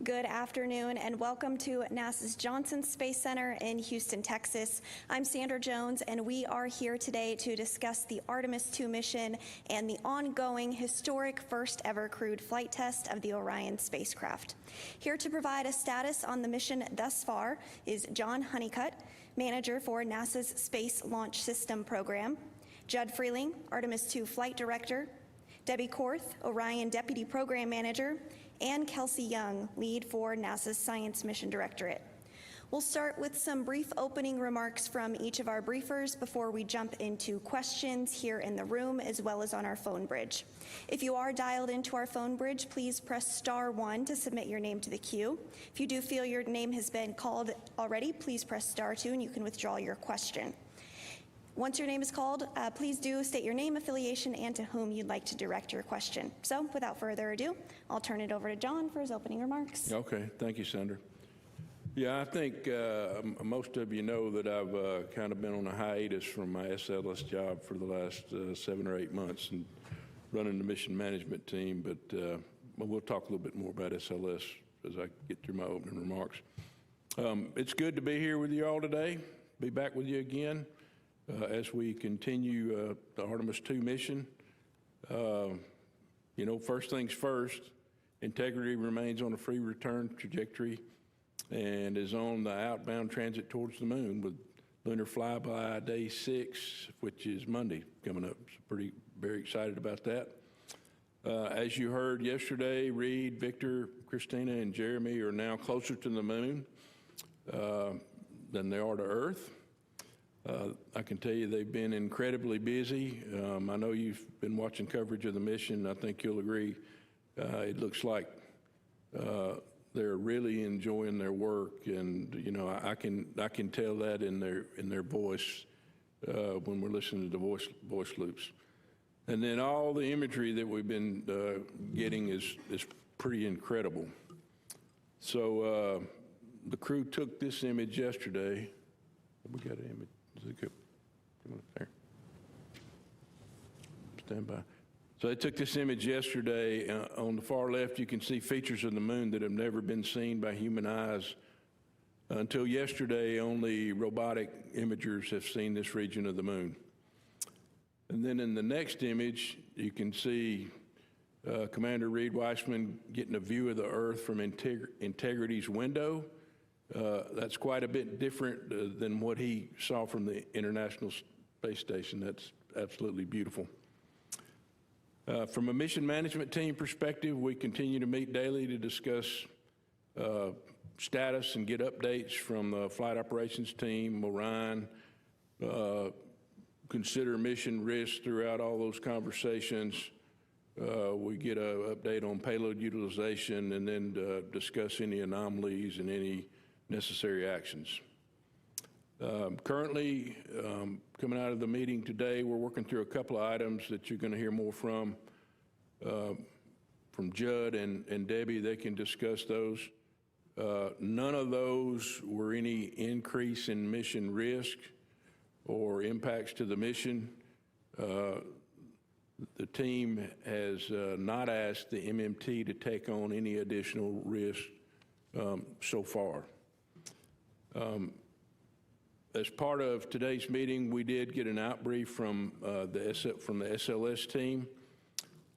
Good afternoon and welcome to NASA's Johnson Space Center in Houston, Texas. I'm Sandra Jones and we are here today to discuss the Artemis II mission and the ongoing historic first ever crewed flight test of the Orion spacecraft. Here to provide a status on the mission thus far is John Honeycutt, manager for NASA's Space Launch System program, Judd Freeling, Artemis II flight director, Debbie Korth, Orion deputy program manager, and Kelsey Young, lead for NASA's Science Mission Directorate. We'll start with some brief opening remarks from each of our briefers before we jump into questions here in the room as well as on our phone bridge. If you are dialed into our phone bridge, please press *1 to submit your name to the queue. If you do feel your name has been called already, please press *2 and you can withdraw your question. Once your name is called, please do state your name, affiliation, and to whom you'd like to direct your question. So without further ado, I'll turn it over to John for his opening remarks. Okay, thank you, Sandra. Yeah, I think most of you know that I've kind of been on a hiatus from my SLS job for the last 7 or 8 months and running the mission management team, but we'll talk a little bit more about SLS as I get through my opening remarks. It's good to be here with you all today, be back with you again. As we continue the Artemis II mission. You know, first things first, integrity remains on a free return trajectory and is on the outbound transit towards the moon with Lunar flyby day 6, which is Monday coming up. So very excited about that. As you heard yesterday, Reed, Victor, Christina, and Jeremy are now closer to the moon than they are to Earth. I can tell you they've been incredibly busy. I know you've been watching coverage of the mission. I think you'll agree. It looks like they're really enjoying their work, and you know I can tell that in their voice when we're listening to the voice loops. And then all the imagery that we've been getting is pretty incredible. So the crew took this image yesterday. We got an image. Is it good? Come on up there. Stand by. So they took this image yesterday. On the far left, you can see features of the moon that have never been seen by human eyes. Until yesterday, only robotic imagers have seen this region of the moon. And then in the next image, you can see Commander Reed Weissman getting a view of the Earth from Integrity's window. That's quite a bit different than what he saw from the International Space Station. That's absolutely beautiful. From a mission management team perspective, we continue to meet daily to discuss status and get updates from the flight operations team, Orion, consider mission risks throughout all those conversations. We get an update on payload utilization and then discuss any anomalies and any necessary actions. Currently, coming out of the meeting today, we're working through a couple of items that you're going to hear more from Judd and Debbie. They can discuss those. None of those were any increase in mission risk or impacts to the mission. The team has not asked the MMT to take on any additional risk so far. As part of today's meeting, we did get an outbrief from the SLS team.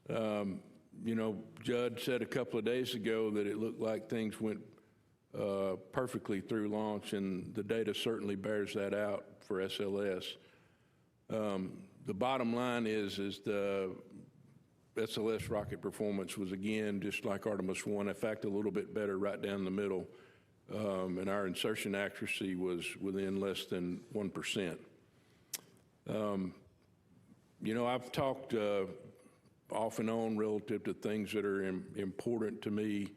You know, Judd said a couple of days ago that it looked like things went perfectly through launch, and the data certainly bears that out for SLS. The bottom line is the SLS rocket performance was, again, just like Artemis I, in fact, a little bit better right down the middle. And our insertion accuracy was within less than 1%. You know, I've talked off and on relative to things that are important to me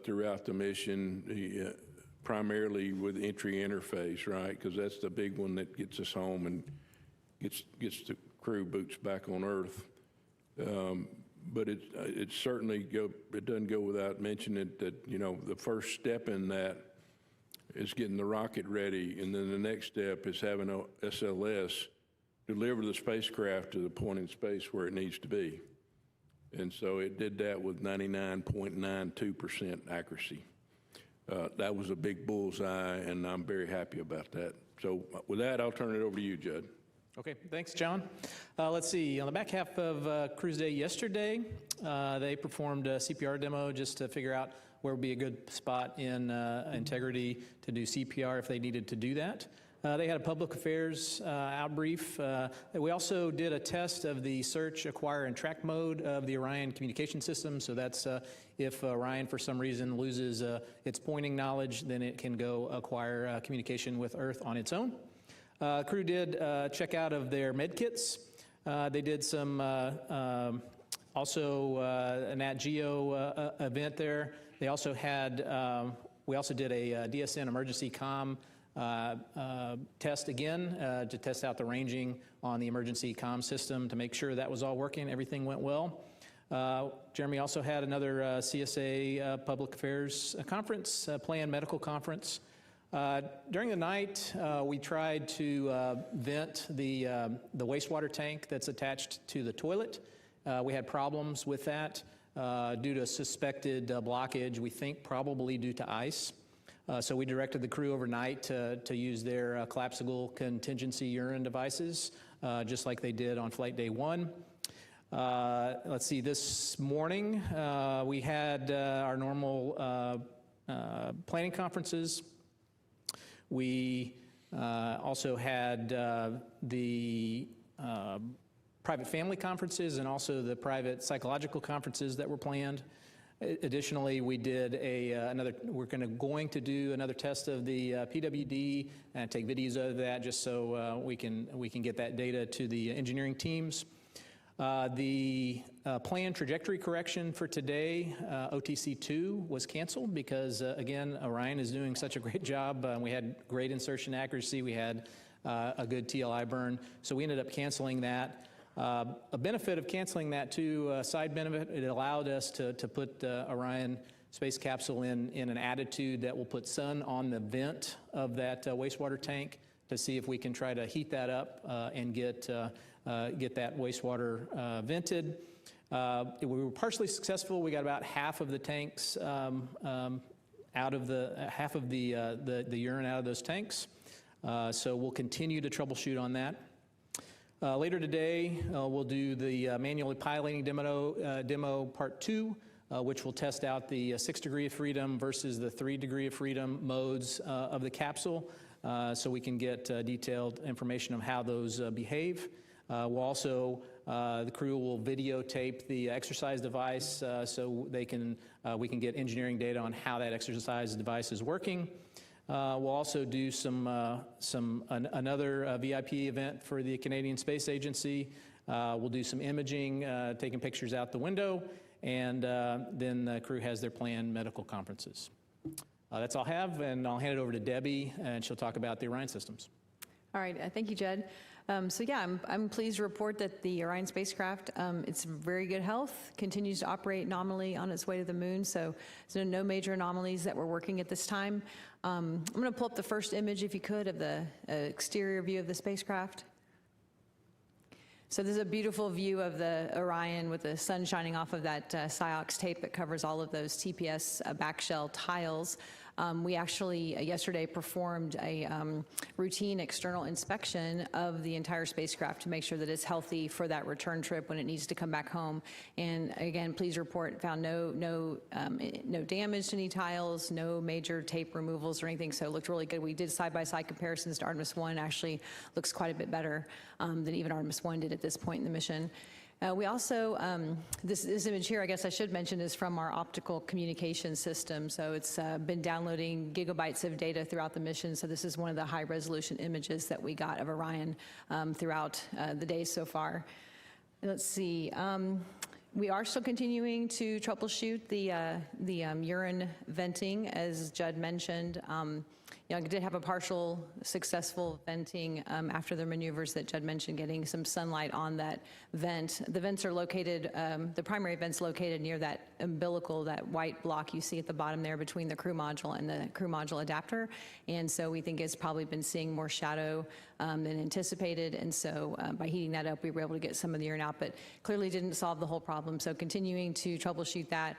throughout the mission, primarily with entry interface, right? Because that's the big one that gets us home and gets the crew boots back on Earth. But it certainly doesn't go without mentioning that, you know, the first step in that is getting the rocket ready, and then the next step is having a SLS deliver the spacecraft to the point in space where it needs to be. And so it did that with 99.92% accuracy. That was a big bullseye, and I'm very happy about that. So with that, I'll turn it over to you, Judd. Okay, thanks, John. Let's see, on the back half of Cruise Day yesterday, they performed a CPR demo just to figure out where would be a good spot in integrity to do CPR if they needed to do that. They had a public affairs outbrief. We also did a test of the search, acquire, and track mode of the Orion communication system. So that's if Orion, for some reason, loses its pointing knowledge, then it can go acquire communication with Earth on its own. Crew did check out of their med kits. They did some also a Nat Geo event there. They also had, we also did a DSN emergency comm test again to test out the ranging on the emergency comm system to make sure that was all working, everything went well. Jeremy also had another CSA Public Affairs conference, planned medical conference. During the night, we tried to vent the wastewater tank that's attached to the toilet. We had problems with that due to a suspected blockage, we think probably due to ice. So we directed the crew overnight to use their collapsible contingency urine devices, just like they did on flight day 1. Let's see, this morning we had our normal planning conferences. We also had the private family conferences and also the private psychological conferences that were planned. Additionally, we did we're going to do another test of the PWD and take videos of that just so we can get that data to the engineering teams. The planned trajectory correction for today, OTC2, was canceled because, again, Orion is doing such a great job. We had great insertion accuracy. We had a good TLI burn, so we ended up canceling that. A benefit of canceling that, too, a side benefit, it allowed us to put Orion space capsule in an attitude that will put sun on the vent of that wastewater tank to see if we can try to heat that up and get that wastewater vented. We were partially successful. We got about half of the tanks out of half of the urine out of those tanks. So we'll continue to troubleshoot on that. Later today, we'll do the manually piloting demo part 2, which will test out the 6 degree of freedom versus the 3 degree of freedom modes of the capsule, so we can get detailed information of how those behave. We'll also, the crew will videotape the exercise device so we can get engineering data on how that exercise device is working. We'll also do another VIP event for the Canadian Space Agency. We'll do some imaging, taking pictures out the window, and then the crew has their planned medical conferences. That's all I have, and I'll hand it over to Debbie, and she'll talk about the Orion systems. All right, thank you, Judd. So yeah, I'm pleased to report that the Orion spacecraft, it's in very good health, continues to operate nominally on its way to the moon, so no major anomalies that we're working at this time. I'm gonna pull up the first image, if you could, of the exterior view of the spacecraft. So this is a beautiful view of the Orion with the sun shining off of that Ciox tape that covers all of those TPS backshell tiles. We actually yesterday performed a routine external inspection of the entire spacecraft to make sure that it's healthy for that return trip when it needs to come back home. And again, please report, found no damage to any tiles, no major tape removals or anything, so it looked really good. We did side-by-side comparisons to Artemis I, actually looks quite a bit better than even Artemis I did at this point in the mission. We also, this image here, I guess I should mention, is from our optical communication system. So it's been downloading gigabytes of data throughout the mission. So this is one of the high resolution images that we got of Orion throughout the day so far. Let's see. We are still continuing to troubleshoot the urine venting, as Judd mentioned. did have a partial successful venting after the maneuvers that Judd mentioned, getting some sunlight on that vent. The vents are located, the primary vent's located near that umbilical, that white block you see at the bottom there between the crew module and the crew module adapter. And so we think it's probably been seeing more shadow than anticipated. And so by heating that up, we were able to get some of the urine out, but clearly didn't solve the whole problem. So continuing to troubleshoot that.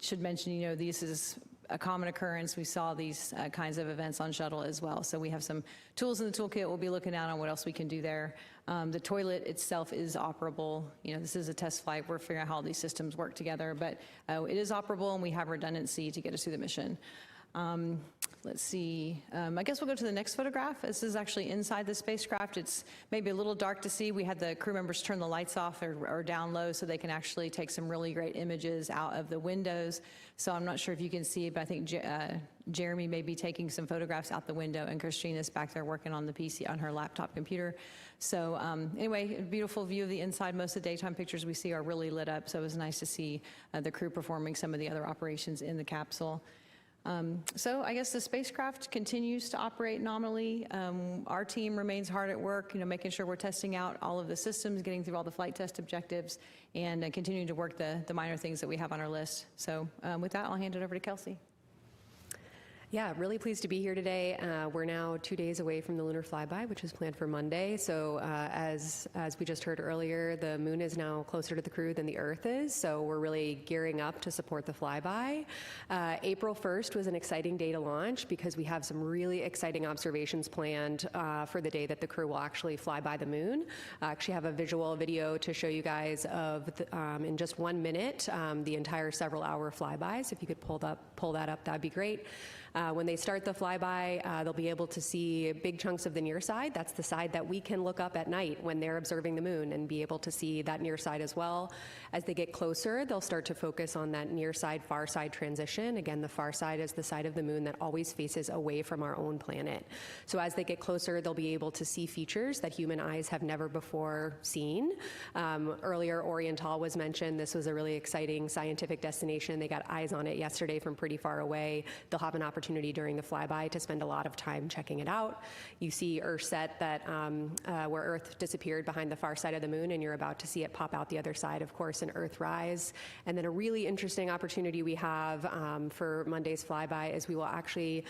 Should mention, this is a common occurrence. We saw these kinds of events on shuttle as well. So we have some tools in the toolkit. We'll be looking out on what else we can do there. The toilet itself is operable. This is a test flight. We're figuring out how these systems work together, but it is operable and we have redundancy to get us through the mission. Let's see, I guess we'll go to the next photograph. This is actually inside the spacecraft. It's maybe a little dark to see. We had the crew members turn the lights off or down low so they can actually take some really great images out of the windows. So I'm not sure if you can see, but I think Jeremy may be taking some photographs out the window, and Christina's back there working on the PC on her laptop computer. So anyway, a beautiful view of the inside. Most of the daytime pictures we see are really lit up, so it was nice to see the crew performing some of the other operations in the capsule. So I guess the spacecraft continues to operate nominally. Our team remains hard at work, making sure we're testing out all of the systems, getting through all the flight test objectives, and continuing to work the minor things that we have on our list. So with that, I'll hand it over to Kelsey. Yeah, really pleased to be here today. We're now 2 days away from the lunar flyby, which is planned for Monday. So as we just heard earlier, the moon is now closer to the crew than the Earth is. So we're really gearing up to support the flyby. April 1st was an exciting day to launch because we have some really exciting observations planned for the day that the crew will actually fly by the moon. I actually have a visual video to show you guys of, in just 1 minute, the entire several-hour flyby. So if you could pull that up, that'd be great. When they start the flyby, they'll be able to see big chunks of the near side. That's the side that we can look up at night when they're observing the moon, and be able to see that near side as well. As they get closer, they'll start to focus on that near side, far side transition. Again, the far side is the side of the moon that always faces away from our own planet. So as they get closer, they'll be able to see features that human eyes have never before seen. Earlier, Oriental was mentioned. This was a really exciting scientific destination. They got eyes on it yesterday from pretty far away. They'll have an opportunity during the flyby to spend a lot of time checking it out. You see Earthset, that where Earth disappeared behind the far side of the moon, and you're about to see it pop out the other side, of course, in Earthrise. And then a really interesting opportunity we have for Monday's flyby is we will actually,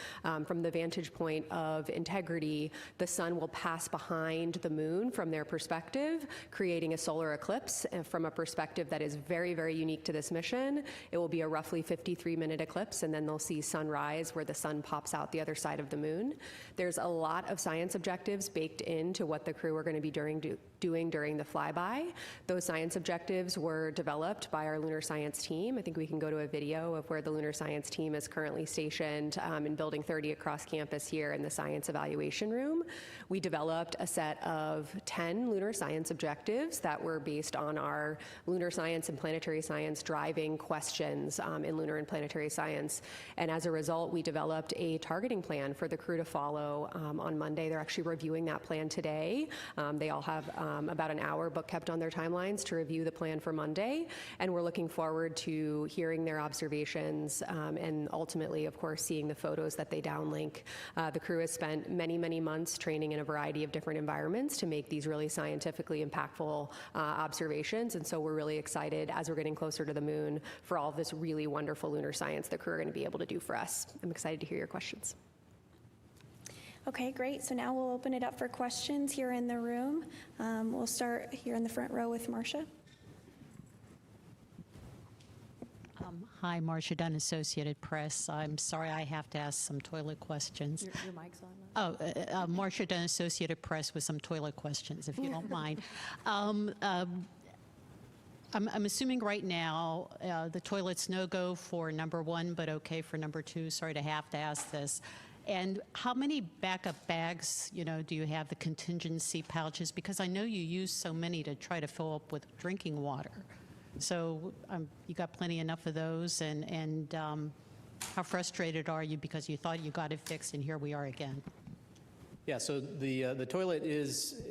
from the vantage point of integrity, the sun will pass behind the moon from their perspective, creating a solar eclipse. And from a perspective that is very, very unique to this mission, it will be a roughly 53-minute eclipse, and then they'll see sunrise where the sun pops out the other side of the moon. There's a lot of science objectives baked into what the crew are going to be doing during the flyby. Those science objectives were developed by our lunar science team. I think we can go to a video of where the lunar science team is currently stationed in Building 30 across campus here in the science evaluation room. We developed a set of 10 lunar science objectives that were based on our lunar science and planetary science driving questions in lunar and planetary science. And as a result, we developed a targeting plan for the crew to follow on Monday. They're actually reviewing that plan today. They all have about an hour book kept on their timelines to review the plan for Monday, and we're looking forward to hearing their observations and ultimately, of course, seeing the photos that they downlink. The crew has spent many, many months training in a variety of different environments to make these really scientifically impactful observations, and so we're really excited as we're getting closer to the moon for all of this really wonderful lunar science the crew are going to be able to do for us. I'm excited to hear your questions. Okay, great. So now we'll open it up for questions here in the room. We'll start here in the front row with Marcia. Hi, Marcia Dunn, Associated Press. I'm sorry I have to ask some toilet questions. Your mic's on. Oh, Marcia Dunn, Associated Press, with some toilet questions, if you don't mind. I'm assuming right now the toilet's no-go for number 1, but okay for number 2. Sorry to have to ask this. And how many backup bags, do you have, the contingency pouches? Because I know you use so many to try to fill up with drinking water. So you got plenty enough of those, and how frustrated are you because you thought you got it fixed and here we are again? Yeah, so the toilet is,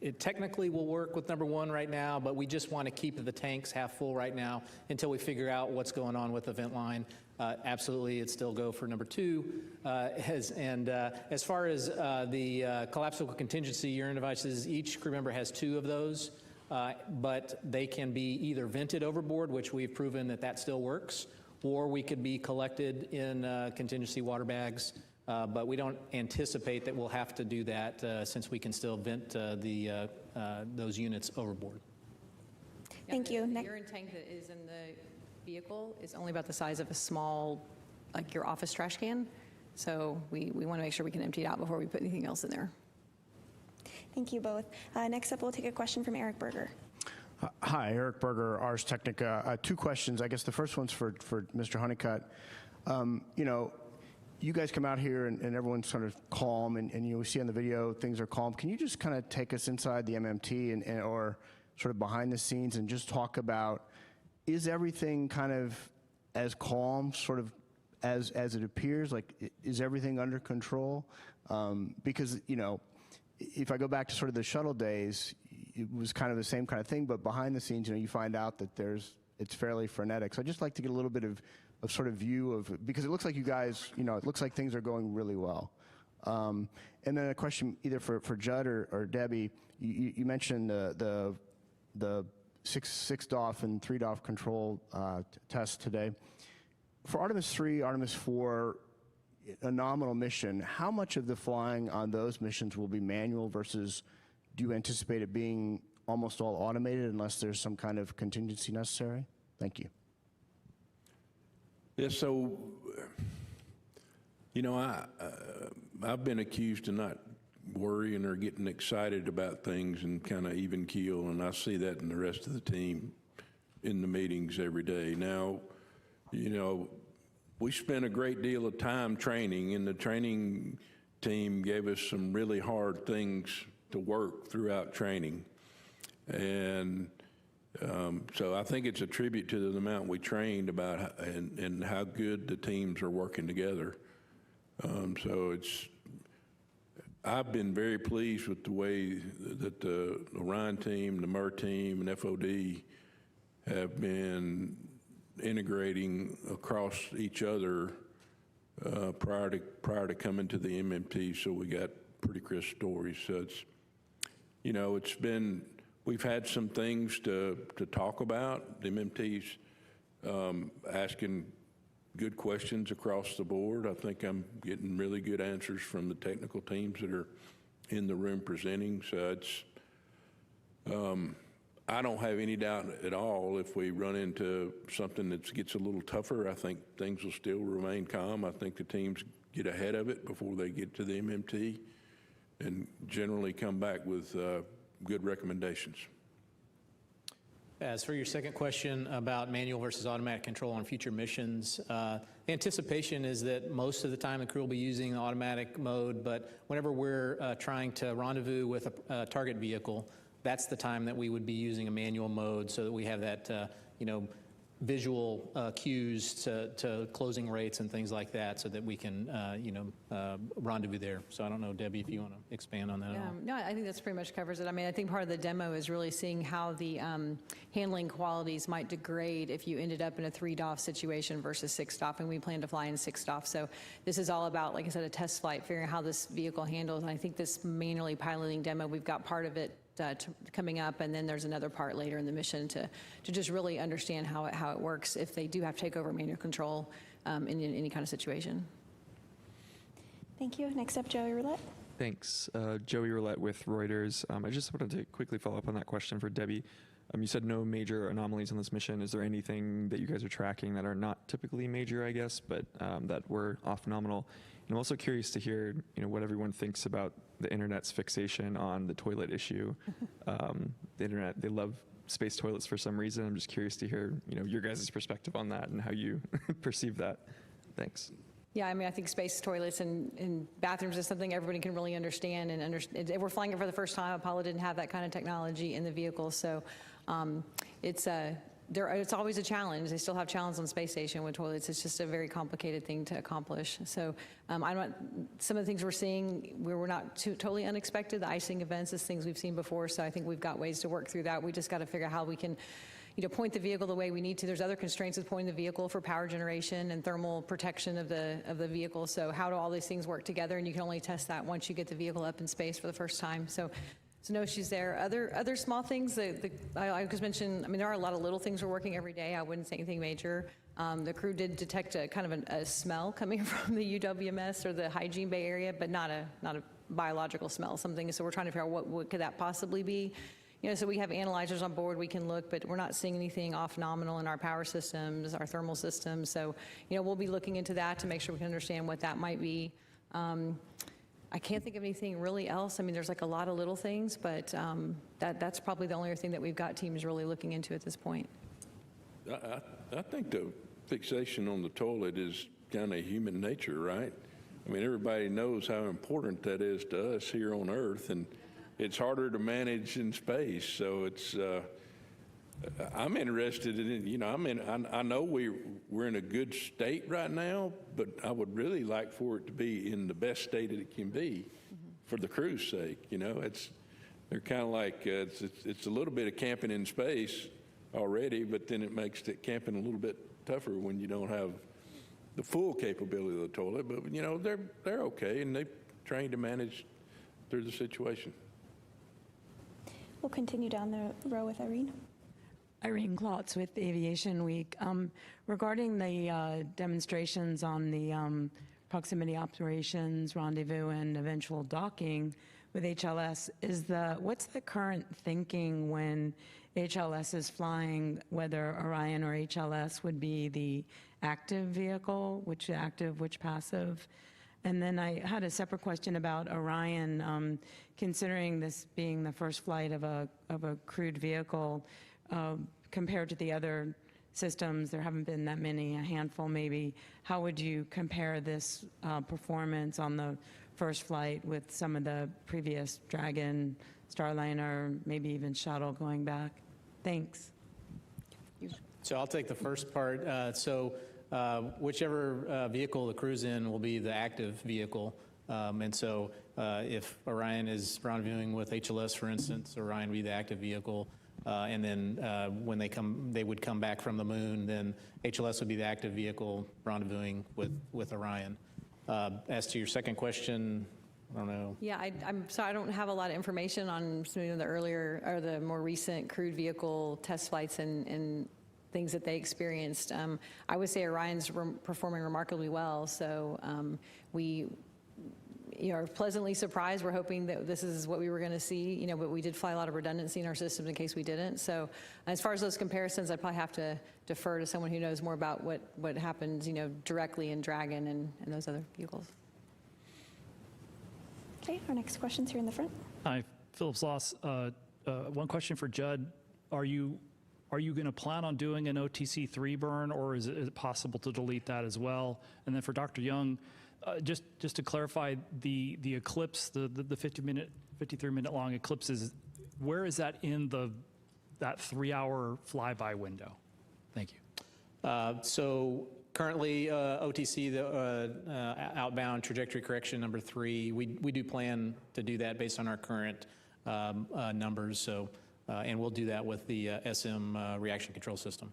it technically will work with number 1 right now, but we just want to keep the tanks half full right now until we figure out what's going on with the vent line. Absolutely, it's still go for number 2. As far as the collapsible contingency urine devices, each crew member has 2 of those, but they can be either vented overboard, which we've proven that still works, or we could be collected in contingency water bags, but we don't anticipate that we'll have to do that since we can still vent those units overboard. Thank you. The urine tank that is in the vehicle is only about the size of a small, like your office trash can. So we want to make sure we can empty it out before we put anything else in there. Thank you both. Next up, we'll take a question from Eric Berger. Hi, Eric Berger, Ars Technica. 2 questions. I guess the first one's for Mr. Honeycutt. You know, you guys come out here and everyone's sort of calm, and you see on the video things are calm. Can you just kind of take us inside the MMT or sort of behind the scenes and just talk about, is everything kind of as calm sort of as it appears? Like, is everything under control? Because, you know, if I go back to sort of the shuttle days, it was kind of the same kind of thing, but behind the scenes, you know, you find out that it's fairly frenetic. So I'd just like to get a little bit of sort of view of, because it looks like you guys, you know, it looks like things are going really well. And then a question either for Judd or Debbie, you mentioned the 6 DOF and 3 DOF control tests today. For Artemis III, Artemis IV, a nominal mission, how much of the flying on those missions will be manual versus do you anticipate it being almost all automated unless there's some kind of contingency necessary? Thank you. Yeah, so, you know, I've been accused of not worrying or getting excited about things and kind of even keel, and I see that in the rest of the team in the meetings every day. Now, you know, we spent a great deal of time training, and the training team gave us some really hard things to work throughout training. And so I think it's a tribute to the amount we trained about and how good the teams are working together. So I've been very pleased with the way that the Orion team, the MER team, and FOD have been integrating across each other prior to coming to the MMT. So we got pretty crisp stories. So it's, you know, we've had some things to talk about. The MMT's asking good questions across the board. I think I'm getting really good answers from the technical teams that are in the room presenting. So it's, I don't have any doubt at all if we run into something that gets a little tougher, I think things will still remain calm. I think the teams get ahead of it before they get to the MMT and generally come back with good recommendations. As for your second question about manual versus automatic control on future missions, the anticipation is that most of the time the crew will be using automatic mode, but whenever we're trying to rendezvous with a target vehicle, that's the time that we would be using a manual mode so that we have that, you know, visual cues to closing rates and things like that so that we can, you know, rendezvous there. So I don't know, Debbie, if you want to expand on that at all. No, I think that's pretty much covers it. I mean, I think part of the demo is really seeing how the handling qualities might degrade if you ended up in a 3 DOF situation versus 6 DOF, and we plan to fly in 6 DOF. So this is all about, like I said, a test flight, figuring out how this vehicle handles. And I think this manually piloting demo, we've got part of it coming up, and then there's another part later in the mission to just really understand how it works if they do have to take over manual control in any kind of situation. Thank you. Next up, Joey Roulette. Thanks. Joey Roulette with Reuters. I just wanted to quickly follow up on that question for Debbie. You said no major anomalies on this mission. Is there anything that you guys are tracking that are not typically major, I guess, but that were off nominal? And I'm also curious to hear, you know, what everyone thinks about the internet's fixation on the toilet issue. The internet, they love space toilets for some reason. I'm just curious to hear, you know, your guys' perspective on that and how you perceive that. Thanks. Yeah, I mean, I think space toilets and bathrooms is something everybody can really understand. And we're flying it for the first time. Apollo didn't have that kind of technology in the vehicle, so it's always a challenge. They still have challenges on space station with toilets. It's just a very complicated thing to accomplish. So some of the things we're seeing, we were not totally unexpected. The icing events is things we've seen before, so I think we've got ways to work through that. We just got to figure out how we can point the vehicle the way we need to. There's other constraints with pointing the vehicle for power generation and thermal protection of the vehicle. So how do all these things work together? And you can only test that once you get the vehicle up in space for the first time. So no issues there. Other small things, I just mentioned, I mean, there are a lot of little things we're working every day. I wouldn't say anything major. The crew did detect a kind of a smell coming from the UWMS or the hygiene bay area, but not a biological smell, something. So we're trying to figure out what could that possibly be. So we have analyzers on board, we can look, but we're not seeing anything off nominal in our power systems, our thermal systems. So, we'll be looking into that to make sure we can understand what that might be. I can't think of anything really else. I mean, there's like a lot of little things, but that's probably the only other thing that we've got teams really looking into at this point. I think the fixation on the toilet is kind of human nature, right? I mean, everybody knows how important that is to us here on Earth, and it's harder to manage in space. So it's, I'm interested in, I know we're in a good state right now, but I would really like for it to be in the best state that it can be for the crew's sake. They're kind of like, it's a little bit of camping in space already, but then it makes it camping a little bit tougher when you don't have the full capability of the toilet. But, they're okay, and they're trained to manage through the situation. We'll continue down the row with Irene. Irene Klotz with Aviation Week. Regarding the demonstrations on the proximity operations, rendezvous, and eventual docking with HLS, what's the current thinking when HLS is flying, whether Orion or HLS would be the active vehicle, which active, which passive? And then I had a separate question about Orion, considering this being the first flight of a crewed vehicle, compared to the other systems. There haven't been that many, a handful maybe. How would you compare this performance on the first flight with some of the previous Dragon, Starliner, maybe even Shuttle going back? Thanks. So I'll take the first part. Whichever vehicle the crew's in will be the active vehicle. And so if Orion is rendezvousing with HLS, for instance, Orion would be the active vehicle. And then when they would come back from the moon, then HLS would be the active vehicle rendezvousing with Orion. As to your second question, I don't know. Yeah, I'm sorry, I don't have a lot of information on some of the earlier or the more recent crewed vehicle test flights and things that they experienced. I would say Orion's performing remarkably well. So we are pleasantly surprised. We're hoping that this is what we were going to see, but we did fly a lot of redundancy in our systems in case we didn't. So as far as those comparisons, I'd probably have to defer to someone who knows more about what happens, directly in Dragon and those other vehicles. Okay, our next question's here in the front. Hi, Philip Sloss. One question for Judd. Are you going to plan on doing an OTC3 burn, or is it possible to delete that as well? And then for Dr. Young, just to clarify, the eclipse, the 53-minute long eclipses, where is that in that 3-hour flyby window? Thank you. So currently, OTC, the outbound trajectory correction number 3, we do plan to do that based on our current numbers. So, and we'll do that with the SM reaction control system.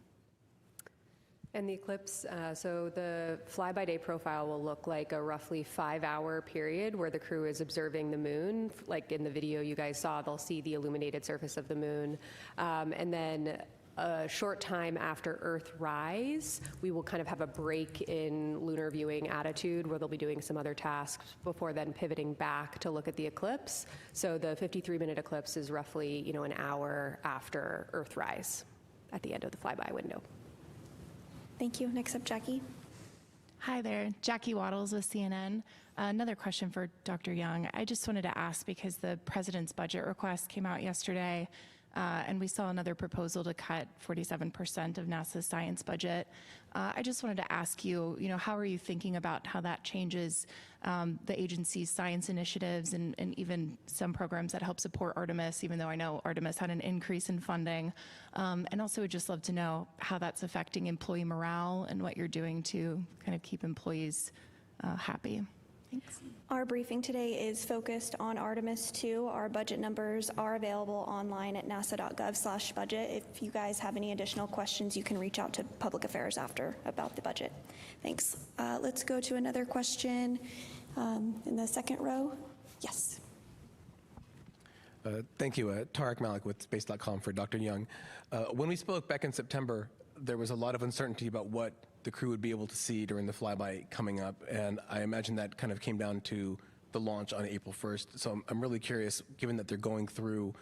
And the eclipse, so the fly-by-day profile will look like a roughly 5-hour period where the crew is observing the moon. Like in the video you guys saw, they'll see the illuminated surface of the moon. And then a short time after Earthrise, we will kind of have a break in lunar viewing attitude where they'll be doing some other tasks before then pivoting back to look at the eclipse. So the 53-minute eclipse is roughly, an hour after Earthrise at the end of the flyby window. Thank you. Next up, Jackie. Hi there, Jackie Waddles with CNN. Another question for Dr. Young. I just wanted to ask, because the president's budget request came out yesterday, and we saw another proposal to cut 47% of NASA's science budget. I just wanted to ask you, how are you thinking about how that changes the agency's science initiatives and even some programs that help support Artemis, even though I know Artemis had an increase in funding. And also would just love to know how that's affecting employee morale and what you're doing to kind of keep employees happy. Thanks. Our briefing today is focused on Artemis II. Our budget numbers are available online at nasa.gov/budget. If you guys have any additional questions, you can reach out to Public Affairs after about the budget. Thanks. Let's go to another question in the second row. Yes. Thank you. Tarek Malik with Space.com for Dr. Young. When we spoke back in September, there was a lot of uncertainty about what the crew would be able to see during the flyby coming up, and I imagine that kind of came down to the launch on April 1st. So I'm really curious, given that they're going through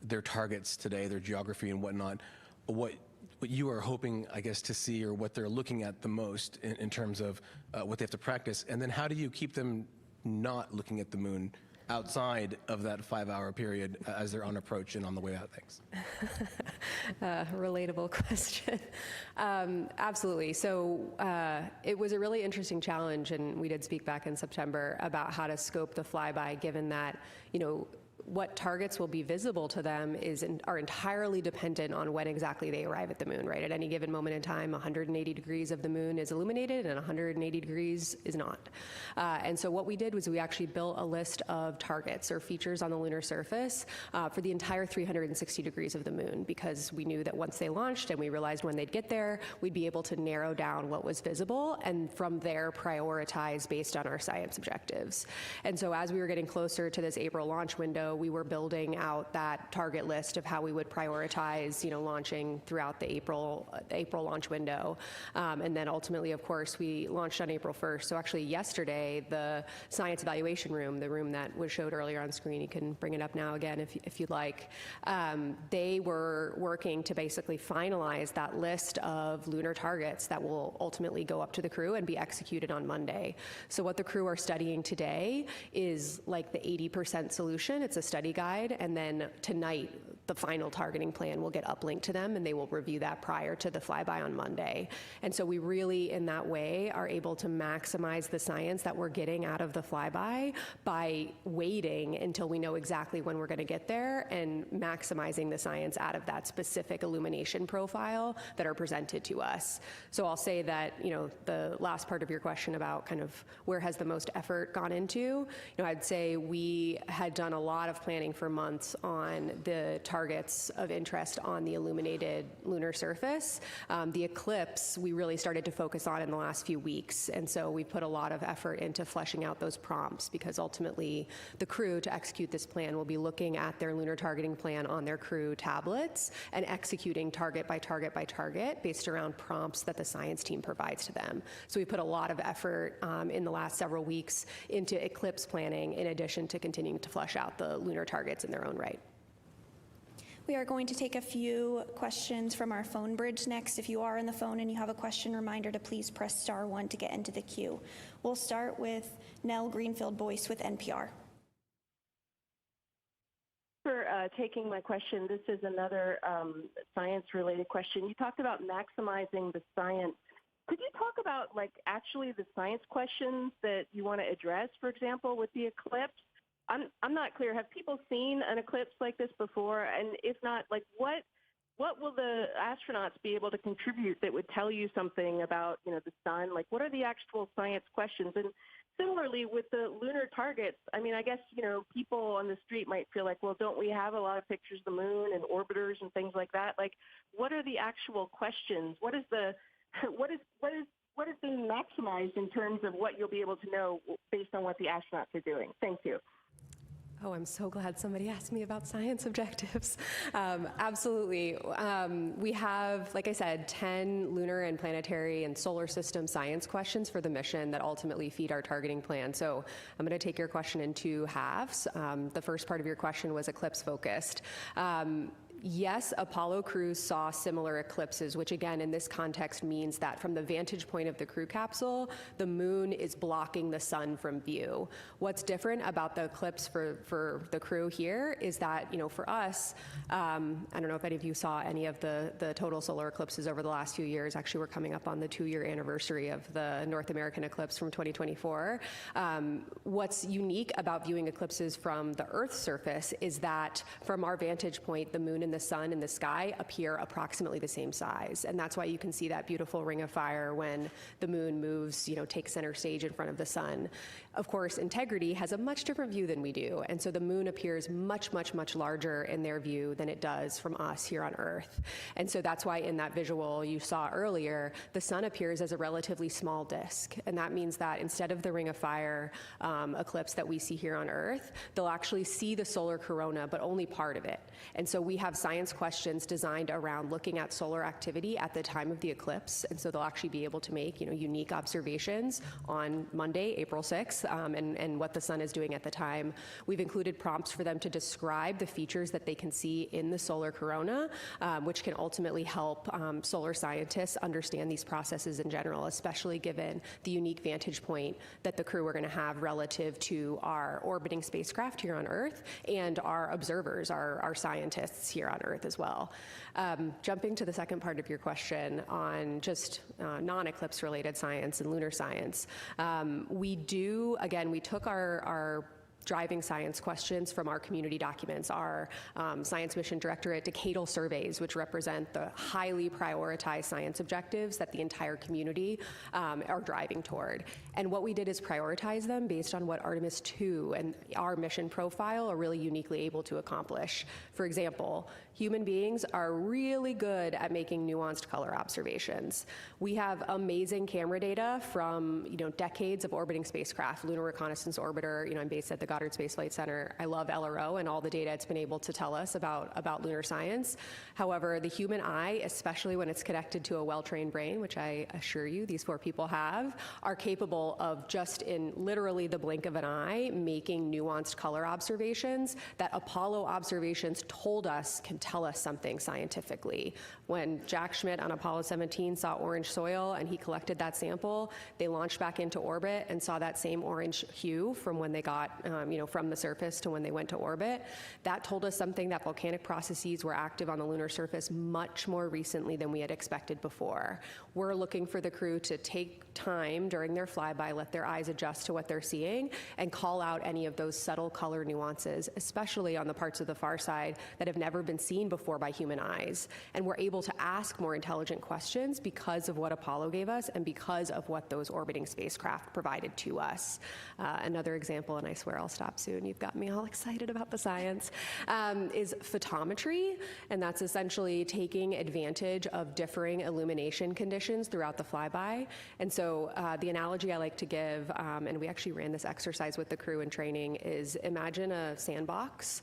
their targets today, their geography and whatnot, what you are hoping, I guess, to see, or what they're looking at the most in terms of what they have to practice, and then how do you keep them not looking at the moon outside of that 5-hour period as they're on approach and on the way out? Thanks. Relatable question. Absolutely. So it was a really interesting challenge, and we did speak back in September about how to scope the flyby, given that, what targets will be visible to them are entirely dependent on when exactly they arrive at the moon, right? At any given moment in time, 180 degrees of the moon is illuminated and 180 degrees is not. And so what we did was we actually built a list of targets or features on the lunar surface for the entire 360 degrees of the moon, because we knew that once they launched and we realized when they'd get there, we'd be able to narrow down what was visible and from there prioritize based on our science objectives. And so as we were getting closer to this April launch window, we were building out that target list of how we would prioritize, launching throughout the April launch window. And then ultimately, of course, we launched on April 1st. So actually yesterday, the science evaluation room, the room that was showed earlier on screen, you can bring it up now again if you'd like, they were working to basically finalize that list of lunar targets that will ultimately go up to the crew and be executed on Monday. So what the crew are studying today is like the 80% solution. It's a study guide, and then tonight the final targeting plan will get uplinked to them, and they will review that prior to the flyby on Monday. And so we really, in that way, are able to maximize the science that we're getting out of the flyby by waiting until we know exactly when we're going to get there and maximizing the science out of that specific illumination profile that are presented to us. So I'll say that, the last part of your question about kind of where has the most effort gone into, I'd say we had done a lot of planning for months on the targets of interest on the illuminated lunar surface. The eclipse, we really started to focus on in the last few weeks. And so we put a lot of effort into fleshing out those prompts, because ultimately the crew, to execute this plan, will be looking at their lunar targeting plan on their crew tablets and executing target by target by target based around prompts that the science team provides to them. So we put a lot of effort in the last several weeks into eclipse planning, in addition to continuing to flesh out the lunar targets in their own right. We are going to take a few questions from our phone bridge next. If you are on the phone and you have a question, reminder to please press *1 to get into the queue. We'll start with Nell Greenfield-Boyce with NPR. For taking my question. This is another science-related question. You talked about maximizing the science. Could you talk about, actually the science questions that you want to address, for example, with the eclipse? I'm not clear. Have people seen an eclipse like this before? And if not, what will the astronauts be able to contribute that would tell you something about, the sun? What are the actual science questions? And similarly, with the lunar targets, I guess, people on the street might feel like, well, don't we have a lot of pictures of the moon and orbiters and things like that? What are the actual questions? What is being maximized in terms of what you'll be able to know based on what the astronauts are doing? Thank you. Oh, I'm so glad somebody asked me about science objectives. Absolutely. We have, like I said, 10 lunar and planetary and solar system science questions for the mission that ultimately feed our targeting plan. So I'm going to take your question in two halves. The first part of your question was eclipse focused. Yes, Apollo crews saw similar eclipses, which again, in this context, means that from the vantage point of the crew capsule, the moon is blocking the sun from view. What's different about the eclipse for the crew here is that, for us, I don't know if any of you saw any of the total solar eclipses over the last few years. Actually, we're coming up on the 2-year anniversary of the North American eclipse from 2024. What's unique about viewing eclipses from the Earth's surface is that from our vantage point, the moon and the sun in the sky appear approximately the same size. And that's why you can see that beautiful ring of fire when the moon moves, takes center stage in front of the sun. Of course, Integrity has a much different view than we do. And so the moon appears much, much, much larger in their view than it does from us here on Earth. And so that's why in that visual you saw earlier, the sun appears as a relatively small disk. And that means that instead of the ring of fire eclipse that we see here on Earth, they'll actually see the solar corona, but only part of it. And so we have science questions designed around looking at solar activity at the time of the eclipse. And so they'll actually be able to make unique observations on Monday, April 6th, and what the sun is doing at the time. We've included prompts for them to describe the features that they can see in the solar corona, which can ultimately help solar scientists understand these processes in general, especially given the unique vantage point that the crew are going to have relative to our orbiting spacecraft here on Earth and our observers, our scientists here on Earth as well. Jumping to the second part of your question on just non-eclipse related science and lunar science, we took our driving science questions from our community documents, our Science Mission Directorate decadal surveys, which represent the highly prioritized science objectives that the entire community are driving toward. And what we did is prioritize them based on what Artemis II and our mission profile are really uniquely able to accomplish. For example, human beings are really good at making nuanced color observations. We have amazing camera data from decades of orbiting spacecraft, Lunar Reconnaissance Orbiter. I'm based at the Goddard Space Flight Center. I love LRO and all the data it's been able to tell us about lunar science. However, the human eye, especially when it's connected to a well-trained brain, which I assure you these 4 people have, are capable of just in literally the blink of an eye making nuanced color observations that Apollo observations told us can tell us something scientifically. When Jack Schmitt on Apollo 17 saw orange soil and he collected that sample, they launched back into orbit and saw that same orange hue from when they got, from the surface to when they went to orbit. That told us something that volcanic processes were active on the lunar surface much more recently than we had expected before. We're looking for the crew to take time during their flyby, let their eyes adjust to what they're seeing, and call out any of those subtle color nuances, especially on the parts of the far side that have never been seen before by human eyes. And we're able to ask more intelligent questions because of what Apollo gave us and because of what those orbiting spacecraft provided to us. Another example, and I swear I'll stop soon, you've got me all excited about the science, is photometry. And that's essentially taking advantage of differing illumination conditions throughout the flyby. And so the analogy I like to give, and we actually ran this exercise with the crew in training, is imagine a sandbox.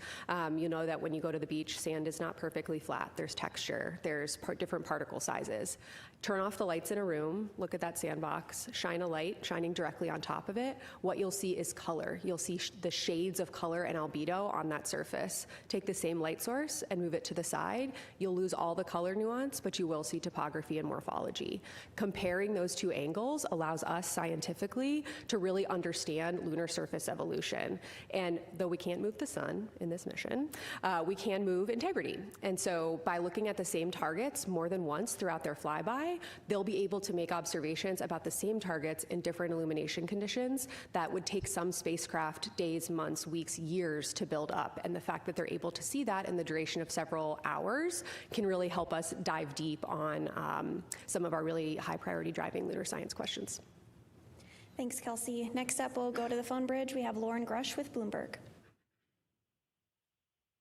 You know that when you go to the beach, sand is not perfectly flat. There's texture, there's different particle sizes. Turn off the lights in a room, look at that sandbox, shine a light shining directly on top of it. What you'll see is color. You'll see the shades of color and albedo on that surface. Take the same light source and move it to the side. You'll lose all the color nuance, but you will see topography and morphology. Comparing those two angles allows us scientifically to really understand lunar surface evolution. And though we can't move the sun in this mission, we can move integrity. And so by looking at the same targets more than once throughout their flyby, they'll be able to make observations about the same targets in different illumination conditions that would take some spacecraft days, months, weeks, years to build up. And the fact that they're able to see that in the duration of several hours can really help us dive deep on some of our really high priority driving lunar science questions. Thanks, Kelsey. Next up, we'll go to the phone bridge. We have Lauren Grush with Bloomberg.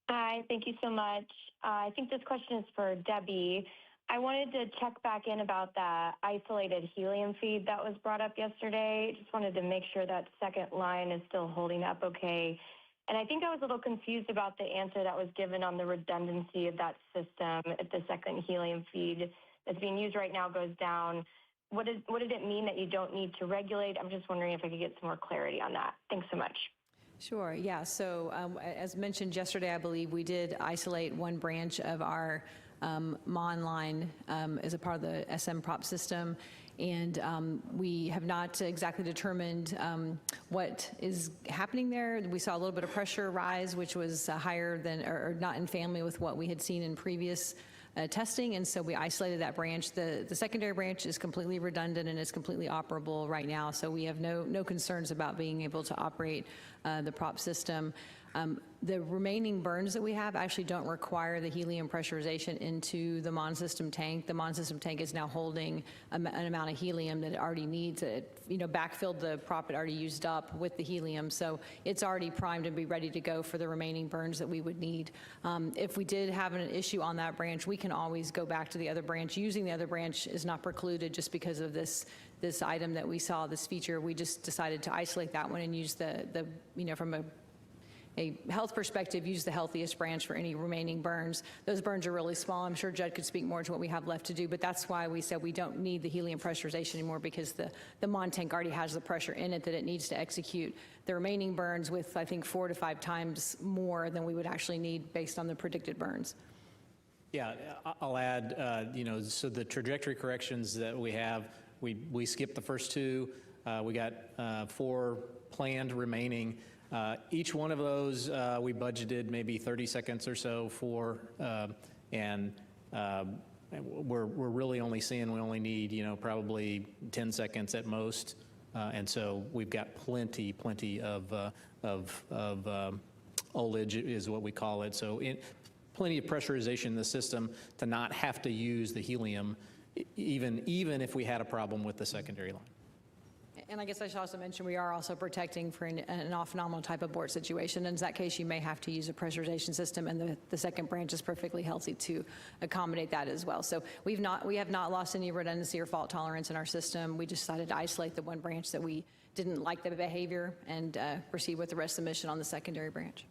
Hi, thank you so much. I think this question is for Debbie. I wanted to check back in about that isolated helium feed that was brought up yesterday. Just wanted to make sure that second line is still holding up okay. And I think I was a little confused about the answer that was given on the redundancy of that system if the second helium feed that's being used right now goes down. What did it mean that you don't need to regulate? I'm just wondering if I could get some more clarity on that. Thanks so much. Sure, yeah. So as mentioned yesterday, I believe we did isolate one branch of our MON line as a part of the SM prop system. And we have not exactly determined what is happening there. We saw a little bit of pressure rise, which was higher than, or not in family with what we had seen in previous testing, and so we isolated that branch. The secondary branch is completely redundant and is completely operable right now, so we have no concerns about being able to operate the prop system. The remaining burns that we have actually don't require the helium pressurization into the MON system tank. The MON system tank is now holding an amount of helium that it already needs. It, backfilled the prop it already used up with the helium, so it's already primed and be ready to go for the remaining burns that we would need. If we did have an issue on that branch, we can always go back to the other branch. Using the other branch is not precluded just because of this item that we saw, this feature. We just decided to isolate that one and use from a health perspective, use the healthiest branch for any remaining burns. Those burns are really small. I'm sure Judd could speak more to what we have left to do, but that's why we said we don't need the helium pressurization anymore, because the MON tank already has the pressure in it that it needs to execute the remaining burns with, I think, 4 to 5 times more than we would actually need based on the predicted burns. Yeah, I'll add, so the trajectory corrections that we have, we skipped the first 2. We got 4 planned remaining. Each one of those we budgeted maybe 30 seconds or so for, and we're really only seeing we only need, probably 10 seconds at most. And so we've got plenty of ullage is what we call it. So plenty of pressurization in the system to not have to use the helium, even if we had a problem with the secondary line. And I guess I should also mention we are also protecting for an off-nominal type of abort situation. In that case, you may have to use a pressurization system, and the second branch is perfectly healthy to accommodate that as well. So we have not lost any redundancy or fault tolerance in our system. We just decided to isolate the one branch that we didn't like the behavior and proceed with the rest of the mission on the secondary branch.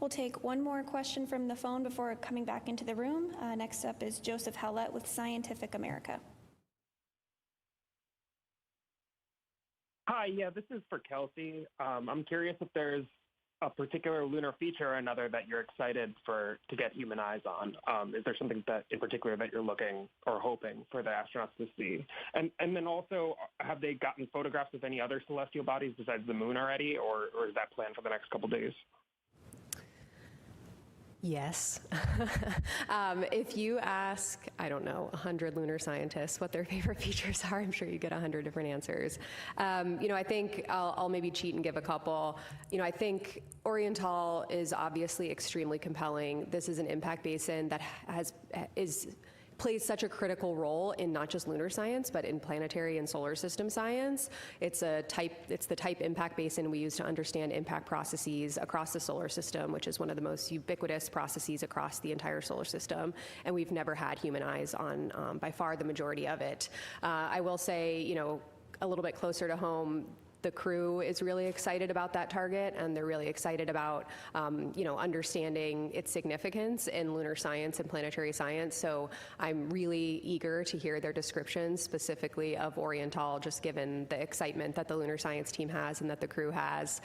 We'll take one more question from the phone before coming back into the room. Next up is Joseph Howlett with Scientific America. Hi, yeah, this is for Kelsey. I'm curious if there's a particular lunar feature or another that you're excited to get human eyes on. Is there something that in particular that you're looking or hoping for the astronauts to see? And then also, have they gotten photographs of any other celestial bodies besides the moon already, or is that planned for the next couple days? Yes. If you ask, 100 lunar scientists what their favorite features are, I'm sure you get 100 different answers. I think I'll maybe cheat and give a couple. I think Oriental is obviously extremely compelling. This is an impact basin that plays such a critical role in not just lunar science, but in planetary and solar system science. It's the type impact basin we use to understand impact processes across the solar system, which is one of the most ubiquitous processes across the entire solar system. And we've never had human eyes on by far the majority of it. I will say, a little bit closer to home, the crew is really excited about that target, and they're really excited about, understanding its significance in lunar science and planetary science. So I'm really eager to hear their descriptions specifically of Oriental, just given the excitement that the lunar science team has and that the crew has.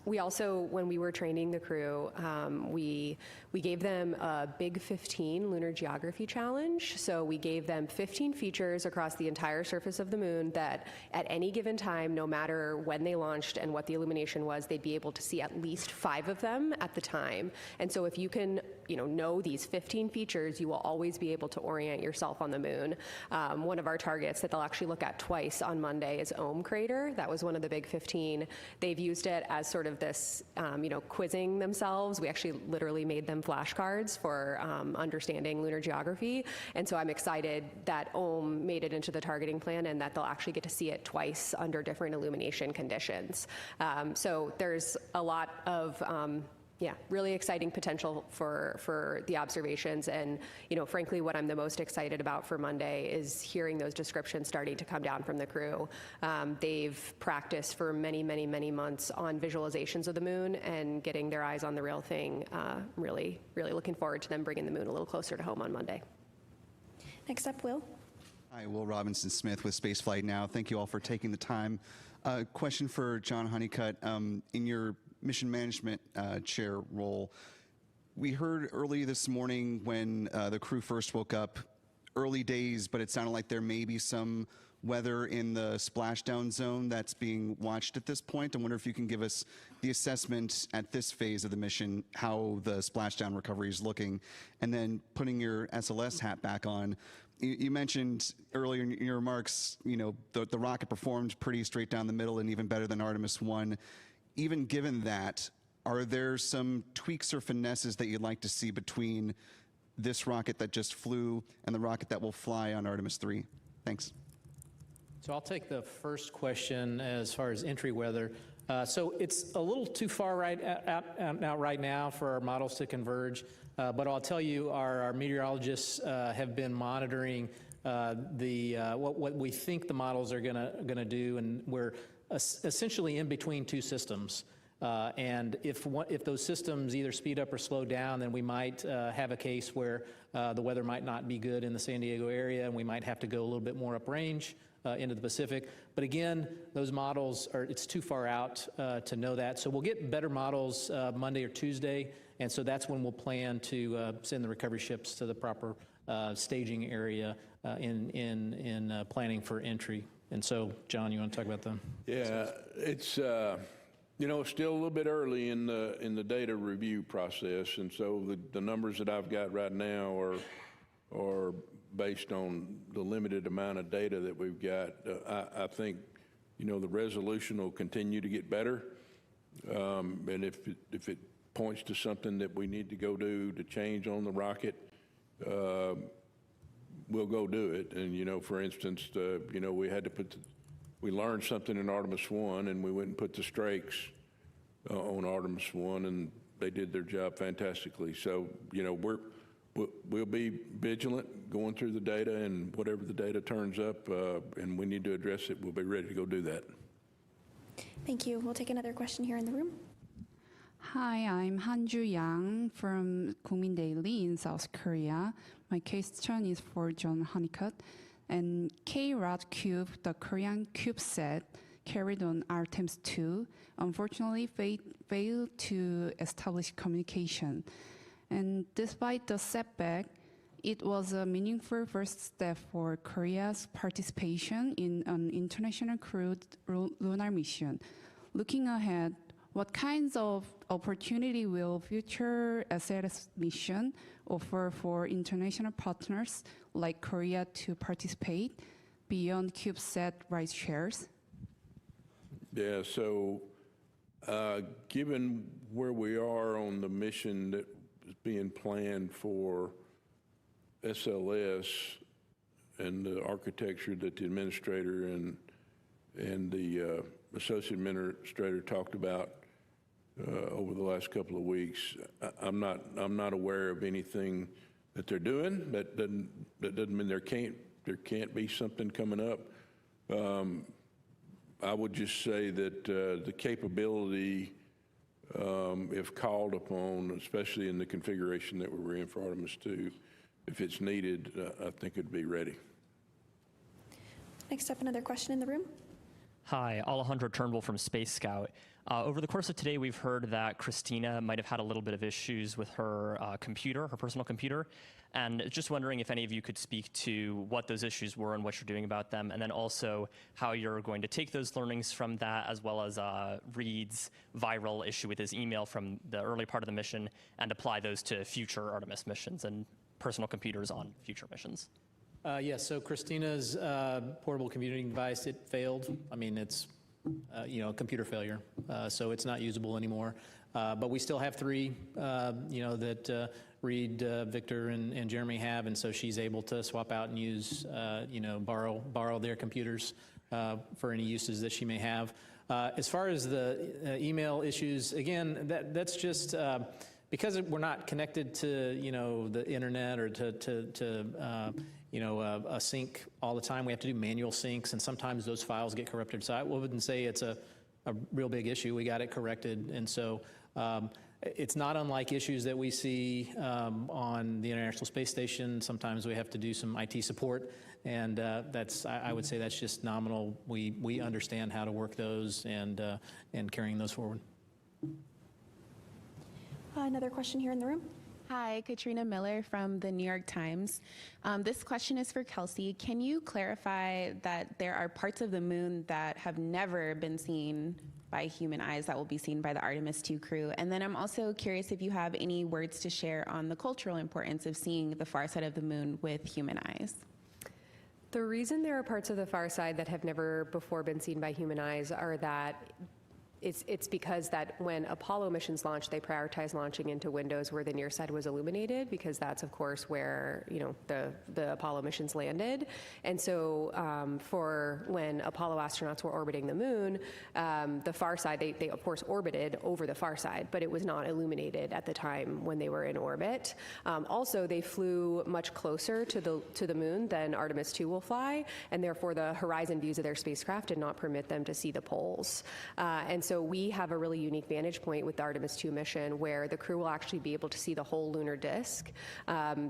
We also, when we were training the crew, we gave them a Big 15 lunar geography challenge. So we gave them 15 features across the entire surface of the moon that at any given time, no matter when they launched and what the illumination was, they'd be able to see at least 5 of them at the time. And so if you can, know these 15 features, you will always be able to orient yourself on the moon. One of our targets that they'll actually look at twice on Monday is Ohm Crater. That was one of the Big 15. They've used it as sort of this, quizzing themselves. We actually literally made them flashcards for understanding lunar geography. And so I'm excited that Ohm made it into the targeting plan and that they'll actually get to see it twice under different illumination conditions. So there's a lot of really exciting potential for the observations. And, frankly, what I'm the most excited about for Monday is hearing those descriptions starting to come down from the crew. They've practiced for many, many, many months on visualizations of the moon and getting their eyes on the real thing. Really, really looking forward to them bringing the moon a little closer to home on Monday. Next up, Will. Hi, Will Robinson-Smith with Spaceflight Now. Thank you all for taking the time. Question for John Honeycutt. In your mission management chair role, we heard early this morning when the crew first woke up, early days, but it sounded like there may be some weather in the splashdown zone that's being watched at this point. I wonder if you can give us the assessment at this phase of the mission, how the splashdown recovery is looking, and then putting your SLS hat back on. You mentioned earlier in your remarks, the rocket performed pretty straight down the middle and even better than Artemis I. Even given that, are there some tweaks or finesses that you'd like to see between this rocket that just flew and the rocket that will fly on Artemis II? Thanks. So I'll take the first question as far as entry weather. So it's a little too far out right now for our models to converge, but I'll tell you our meteorologists have been monitoring what we think the models are gonna do, and we're essentially in between two systems. And if those systems either speed up or slow down, then we might have a case where the weather might not be good in the San Diego area, and we might have to go a little bit more uprange into the Pacific. But again, those models it's too far out to know that. So we'll get better models Monday or Tuesday, and so that's when we'll plan to send the recovery ships to the proper staging area in planning for entry. And so, John, you want to talk about them? Yeah, it's you know, still a little bit early in the data review process, and so the numbers that I've got right now are based on the limited amount of data that we've got. I think, you know, the resolution will continue to get better, and if it points to something that we need to go do to change on the rocket, we'll go do it. And, you know, for instance, you know, we learned something in Artemis I, and we went and put the strakes on Artemis I, and they did their job fantastically. So, you know, we'll be vigilant going through the data, and whatever the data turns up and we need to address it, we'll be ready to go do that. Thank you. We'll take another question here in the room. Hi, I'm Hanju Yang from Kumin Daily in South Korea. My question is for John Honeycutt. And K-Rod Cube, the Korean CubeSat carried on Artemis II, unfortunately failed to establish communication. And despite the setback, it was a meaningful first step for Korea's participation in an international crewed lunar mission. Looking ahead, what kinds of opportunity will future SLS mission offer for international partners like Korea to participate beyond CubeSat ride shares? Yeah, so given where we are on the mission that is being planned for SLS and the architecture that the administrator and the associate administrator talked about over the last couple of weeks, I'm not aware of anything that they're doing. That doesn't mean there can't be something coming up. I would just say that the capability, if called upon, especially in the configuration that we're in for Artemis II, if it's needed, I think it'd be ready. Next up, another question in the room. Hi, Alejandro Turnbull from Space Scout. Over the course of today, we've heard that Christina might have had a little bit of issues with her computer, her personal computer, and just wondering if any of you could speak to what those issues were and what you're doing about them, and then also how you're going to take those learnings from that, as well as Reed's viral issue with his email from the early part of the mission, and apply those to future Artemis missions and personal computers on future missions. Yes, so Christina's portable computing device, it failed. I mean, it's you know, a computer failure, so it's not usable anymore. But we still have three, you know, that Reed, Victor, and Jeremy have, and so she's able to swap out and use, you know, borrow their computers for any uses that she may have. As far as the email issues, again, that's just because we're not connected to, you know, the internet or to you know, a sync all the time. We have to do manual syncs, and sometimes those files get corrupted. So I wouldn't say it's a real big issue. We got it corrected, and so it's not unlike issues that we see on the International Space Station. Sometimes we have to do some IT support, and that's, I would say that's just nominal. We understand how to work those and carrying those forward. Another question here in the room. Hi, Katrina Miller from the New York Times. This question is for Kelsey. Can you clarify that there are parts of the moon that have never been seen by human eyes that will be seen by the Artemis II crew? And then I'm also curious if you have any words to share on the cultural importance of seeing the far side of the moon with human eyes. The reason there are parts of the far side that have never before been seen by human eyes are that it's because that when Apollo missions launched, they prioritized launching into windows where the near side was illuminated, because that's of course where the Apollo missions landed. And so for when Apollo astronauts were orbiting the moon, the far side, they of course orbited over the far side, but it was not illuminated at the time when they were in orbit. Also, they flew much closer to the moon than Artemis II will fly, and therefore the horizon views of their spacecraft did not permit them to see the poles. And so we have a really unique vantage point with the Artemis II mission where the crew will actually be able to see the whole lunar disk.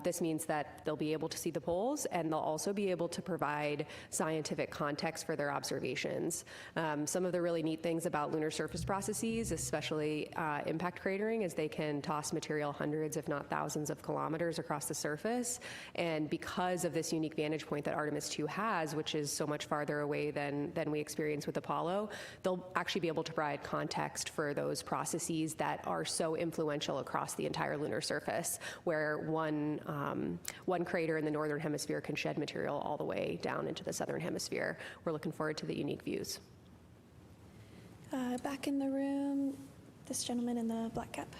This means that they'll be able to see the poles, and they'll also be able to provide scientific context for their observations. Some of the really neat things about lunar surface processes, especially impact cratering, is they can toss material hundreds, if not thousands of kilometers across the surface. And because of this unique vantage point that Artemis II has, which is so much farther away than we experience with Apollo, they'll actually be able to provide context for those processes that are so influential across the entire lunar surface, where one crater in the northern hemisphere can shed material all the way down into the southern hemisphere. We're looking forward to the unique views. Back in the room, this gentleman in the black cap.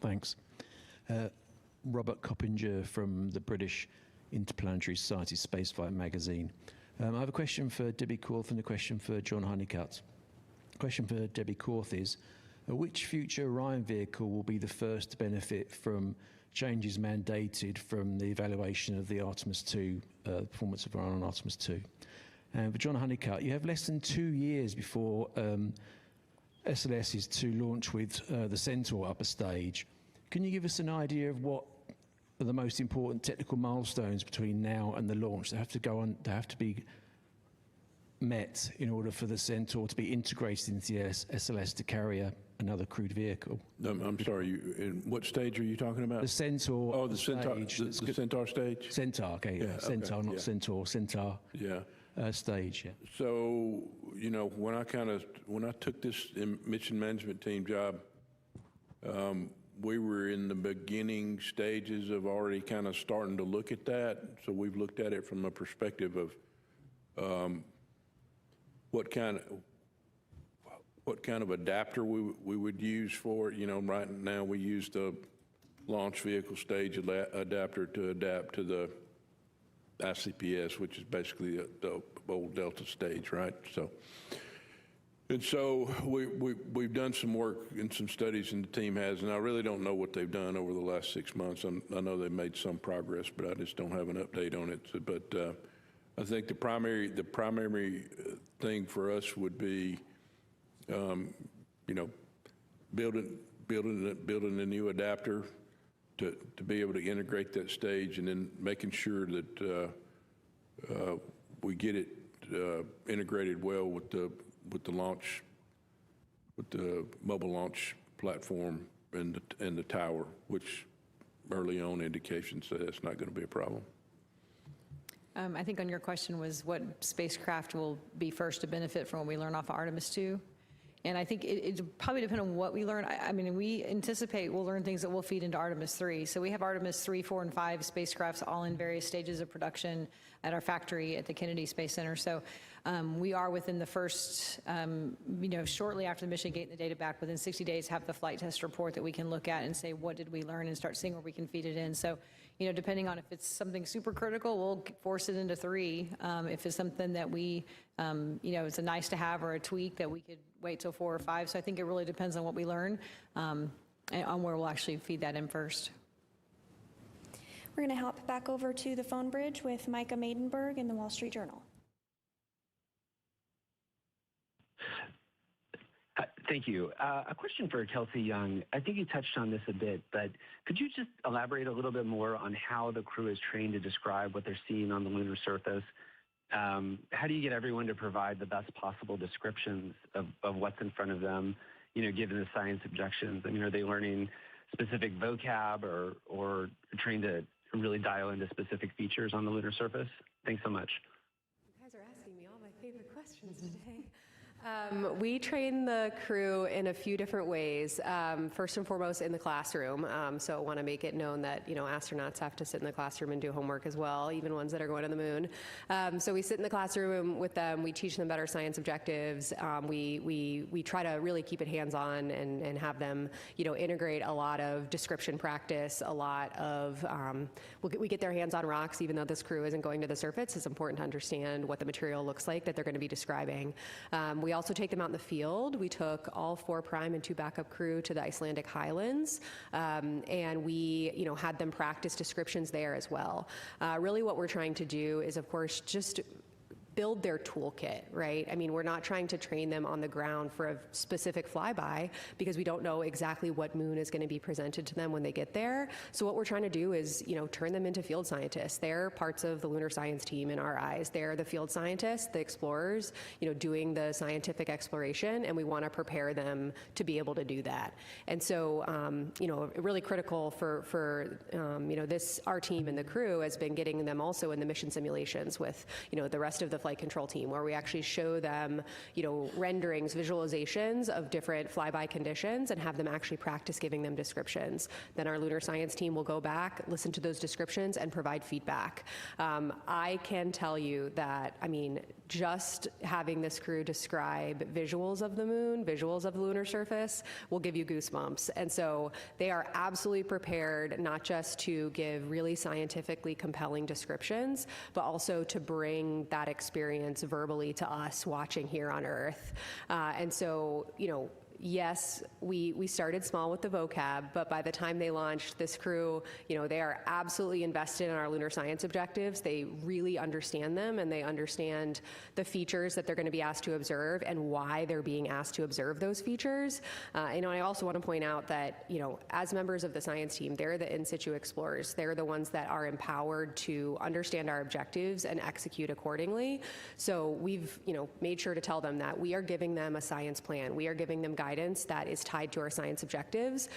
Thanks. Robert Coppinger from the British Interplanetary Society Spaceflight magazine. I have a question for Debbie Korth and a question for John Honeycutt. Question for Debbie Korth is, which future Orion vehicle will be the first to benefit from changes mandated from the evaluation of the Artemis II, performance of Orion on Artemis II? And for John Honeycutt, you have less than 2 years before SLS is to launch with the Centaur upper stage. Can you give us an idea of what are the most important technical milestones between now and the launch that have to be met in order for the Centaur to be integrated into the SLS to carry another crewed vehicle? I'm sorry, in what stage are you talking about? The Centaur. Oh, the Centaur, the Centaur stage? Centaur, okay, yeah, Centaur, okay, not yeah. Centaur, Centaur stage, yeah. So, when I took this mission management team job, we were in the beginning stages of already kind of starting to look at that. So we've looked at it from a perspective of what kind of adapter we would use for it. Right now we use the launch vehicle stage adapter to adapt to the ICPS, which is basically the old Delta stage, right? So we've done some work and some studies, and the team has, and I really don't know what they've done over the last 6 months. I know they've made some progress, but I just don't have an update on it. But I think the primary thing for us would be, building a new adapter to be able to integrate that stage, and then making sure that we get it integrated well with the launch, with the mobile launch platform and the tower, which early on indications say that's not going to be a problem. I think on your question was what spacecraft will be first to benefit from what we learn off of Artemis II. And I think it probably depends on what we learn. I mean, we anticipate we'll learn things that will feed into Artemis III. So we have Artemis 3, 4, and 5 spacecrafts all in various stages of production at our factory at the Kennedy Space Center. So we are within the first, shortly after the mission, getting the data back, within 60 days, have the flight test report that we can look at and say, what did we learn, and start seeing where we can feed it in. So, depending on if it's something super critical, we'll force it into 3. If it's something that we, it's a nice to have or a tweak, that we could wait till 4 or 5. So I think it really depends on what we learn and on where we'll actually feed that in first. We're going to hop back over to the phone bridge with Micah Maidenberg in the Wall Street Journal. Thank you. A question for Kelsey Young. I think you touched on this a bit, but could you just elaborate a little bit more on how the crew is trained to describe what they're seeing on the lunar surface? How do you get everyone to provide the best possible descriptions of what's in front of them, given the science objections? I mean, are they learning specific vocab or trained to really dial into specific features on the lunar surface? Thanks so much. You guys are asking me all my favorite questions today. We train the crew in a few different ways. First and foremost, in the classroom. So I want to make it known that astronauts have to sit in the classroom and do homework as well, even ones that are going to the moon. So we sit in the classroom with them. We teach them about our science objectives. We try to really keep it hands-on and have them integrate a lot of description practice, a lot of we get their hands on rocks, even though this crew isn't going to the surface. It's important to understand what the material looks like that they're going to be describing. We also take them out in the field. We took all 4 prime and 2 backup crew to the Icelandic Highlands, and we had them practice descriptions there as well. Really what we're trying to do is, of course, just build their toolkit, right? I mean, we're not trying to train them on the ground for a specific flyby because we don't know exactly what moon is going to be presented to them when they get there. So what we're trying to do is, turn them into field scientists. They're parts of the lunar science team in our eyes. They're the field scientists, the explorers, doing the scientific exploration, and we want to prepare them to be able to do that. And so, really critical for our team and the crew has been getting them also in the mission simulations with, the rest of the flight control team, where we actually show them, renderings, visualizations of different flyby conditions and have them actually practice giving them descriptions. Then our lunar science team will go back, listen to those descriptions, and provide feedback. I can tell you that, just having this crew describe visuals of the moon, visuals of the lunar surface, will give you goosebumps. And so they are absolutely prepared not just to give really scientifically compelling descriptions, but also to bring that experience verbally to us watching here on Earth. And so, yes, we started small with the vocab, but by the time they launched, this crew, they are absolutely invested in our lunar science objectives. They really understand them, and they understand the features that they're going to be asked to observe and why they're being asked to observe those features. And I also want to point out that, as members of the science team, they're the in situ explorers. They're the ones that are empowered to understand our objectives and execute accordingly. So we've, made sure to tell them that we are giving them a science plan. We are giving them guidance that is tied to our science objectives.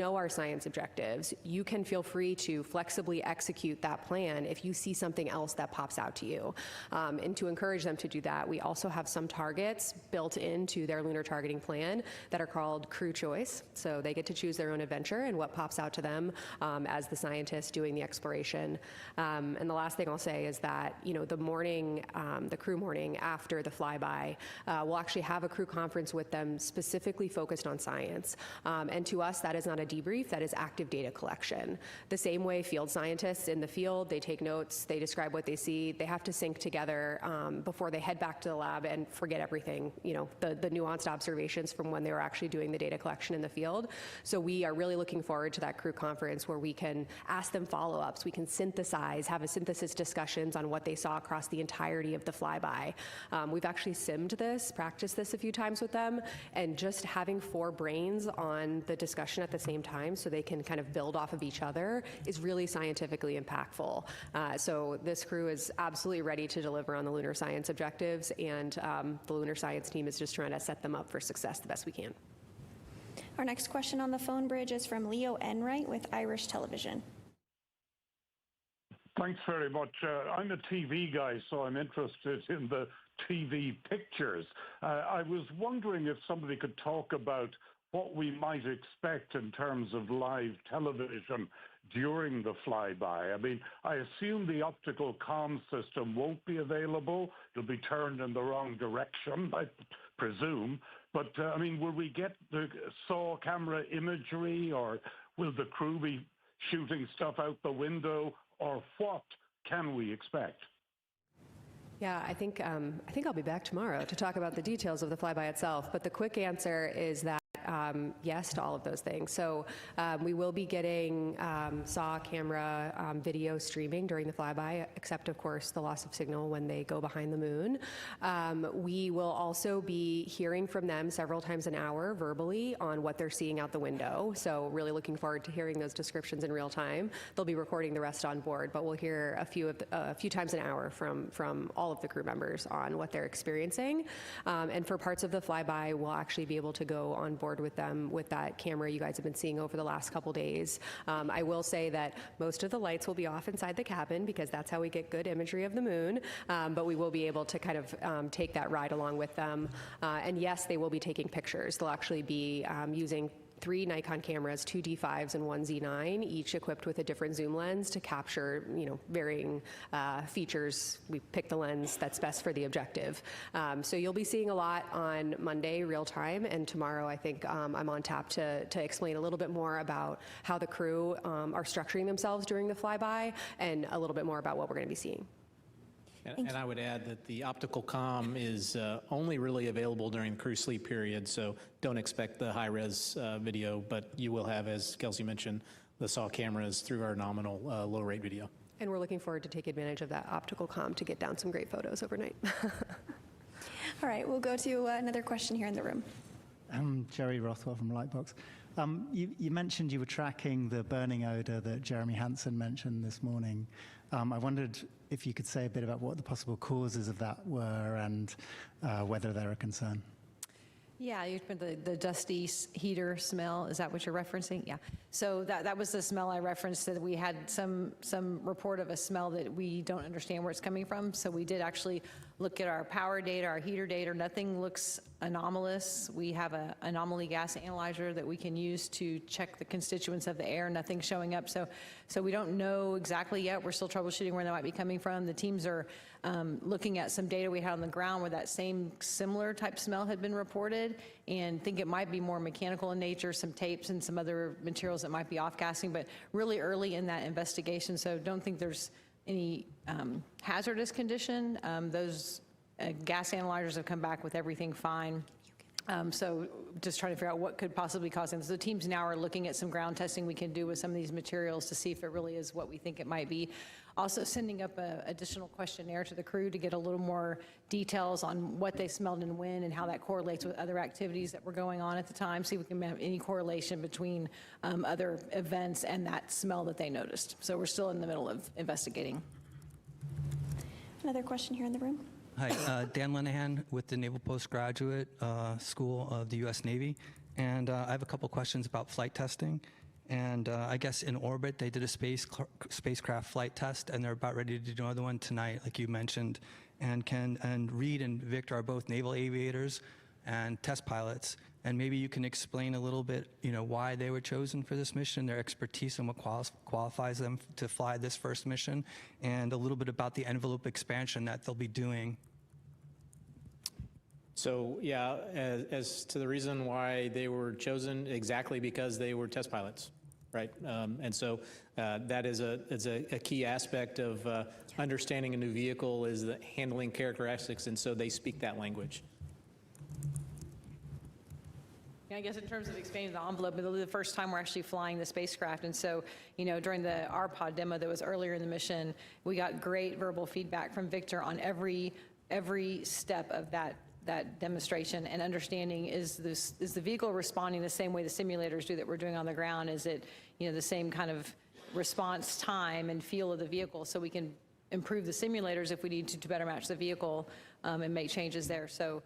Our science objectives. You can feel free to flexibly execute that plan if you see something else that pops out to you. And to encourage them to do that, we also have some targets built into their lunar targeting plan that are called crew choice. So they get to choose their own adventure and what pops out to them as the scientists doing the exploration. And the last thing I'll say is that, the morning, the crew morning after the flyby, we'll actually have a crew conference with them specifically focused on science. And to us, that is not a debrief, that is active data collection. The same way field scientists in the field, they take notes, they describe what they see, they have to sync together before they head back to the lab and forget everything, the nuanced observations from when they were actually doing the data collection in the field. So we are really looking forward to that crew conference where we can ask them follow-ups, we can synthesize, have a synthesis discussions on what they saw across the entirety of the flyby. We've actually simmed this, practiced this a few times with them, and just having 4 brains on the discussion at the same time so they can kind of build off of each other is really scientifically impactful. So this crew is absolutely ready to deliver on the lunar science objectives, and the lunar science team is just trying to set them up for success the best we can. Our next question on the phone bridge is from Leo Enright with Irish Television. Thanks very much. I'm a TV guy, so I'm interested in the TV pictures. I was wondering if somebody could talk about what we might expect in terms of live television during the flyby. I assume the optical comm system won't be available. It'll be turned in the wrong direction, I presume. But, will we get the SAW camera imagery, or will the crew be shooting stuff out the window, or what can we expect? Yeah, I think I'll be back tomorrow to talk about the details of the flyby itself. But the quick answer is that yes to all of those things. So we will be getting SAW camera video streaming during the flyby, except of course the loss of signal when they go behind the moon. We will also be hearing from them several times an hour verbally on what they're seeing out the window. So really looking forward to hearing those descriptions in real time. They'll be recording the rest on board, but we'll hear a few times an hour from all of the crew members on what they're experiencing. And for parts of the flyby, we'll actually be able to go on board forward with them with that camera you guys have been seeing over the last couple days. I will say that most of the lights will be off inside the cabin because that's how we get good imagery of the moon, but we will be able to kind of take that ride along with them. And yes, they will be taking pictures. They'll actually be using 3 Nikon cameras, 2 D5s and 1 Z9, each equipped with a different zoom lens to capture, varying features. We picked the lens that's best for the objective. So you'll be seeing a lot on Monday, real time, and tomorrow I think I'm on tap to explain a little bit more about how the crew are structuring themselves during the flyby and a little bit more about what we're going to be seeing. And I would add that the optical comm is only really available during the crew sleep period, so don't expect the high-res video, but you will have, as Kelsey mentioned, the SAW cameras through our nominal low-rate video. And we're looking forward to take advantage of that optical comm to get down some great photos overnight. All right, we'll go to another question here in the room. Jerry Rothwell from Lightbox. You mentioned you were tracking the burning odor that Jeremy Hansen mentioned this morning. I wondered if you could say a bit about what the possible causes of that were and whether they're a concern. Yeah, you put the dusty heater smell. Is that what you're referencing? Yeah. So that was the smell I referenced, that we had some report of a smell that we don't understand where it's coming from. So we did actually look at our power data, our heater data. Nothing looks anomalous. We have an anomaly gas analyzer that we can use to check the constituents of the air. Nothing's showing up. So we don't know exactly yet. We're still troubleshooting where that might be coming from. The teams are looking at some data we had on the ground where that same similar type smell had been reported, and think it might be more mechanical in nature, some tapes and some other materials that might be off-gassing, but really early in that investigation, so don't think there's any hazardous condition. Those gas analyzers have come back with everything fine. So just trying to figure out what could possibly cause them. So the teams now are looking at some ground testing we can do with some of these materials to see if it really is what we think it might be. Also sending up an additional questionnaire to the crew to get a little more details on what they smelled and when and how that correlates with other activities that were going on at the time. See if we can have any correlation between other events and that smell that they noticed. So we're still in the middle of investigating. Another question here in the room. Hi, Dan Linehan with the Naval Postgraduate School of the U.S. Navy. And I have a couple questions about flight testing. And I guess in orbit, they did a spacecraft flight test, and they're about ready to do another one tonight, like you mentioned. And Reed and Victor are both naval aviators and test pilots. And maybe you can explain a little bit, why they were chosen for this mission, their expertise and what qualifies them to fly this first mission, and a little bit about the envelope expansion that they'll be doing. So yeah, as to the reason why they were chosen, exactly because they were test pilots, right? And so that is a key aspect of understanding a new vehicle is the handling characteristics, and so they speak that language. I guess in terms of expanding the envelope, it'll be the first time we're actually flying the spacecraft. And so, during the RPOD demo that was earlier in the mission, we got great verbal feedback from Victor on every step of that demonstration and understanding, is the vehicle responding the same way the simulators do that we're doing on the ground? Is it, the same kind of response time and feel of the vehicle, so we can improve the simulators if we need to better match the vehicle and make changes there. So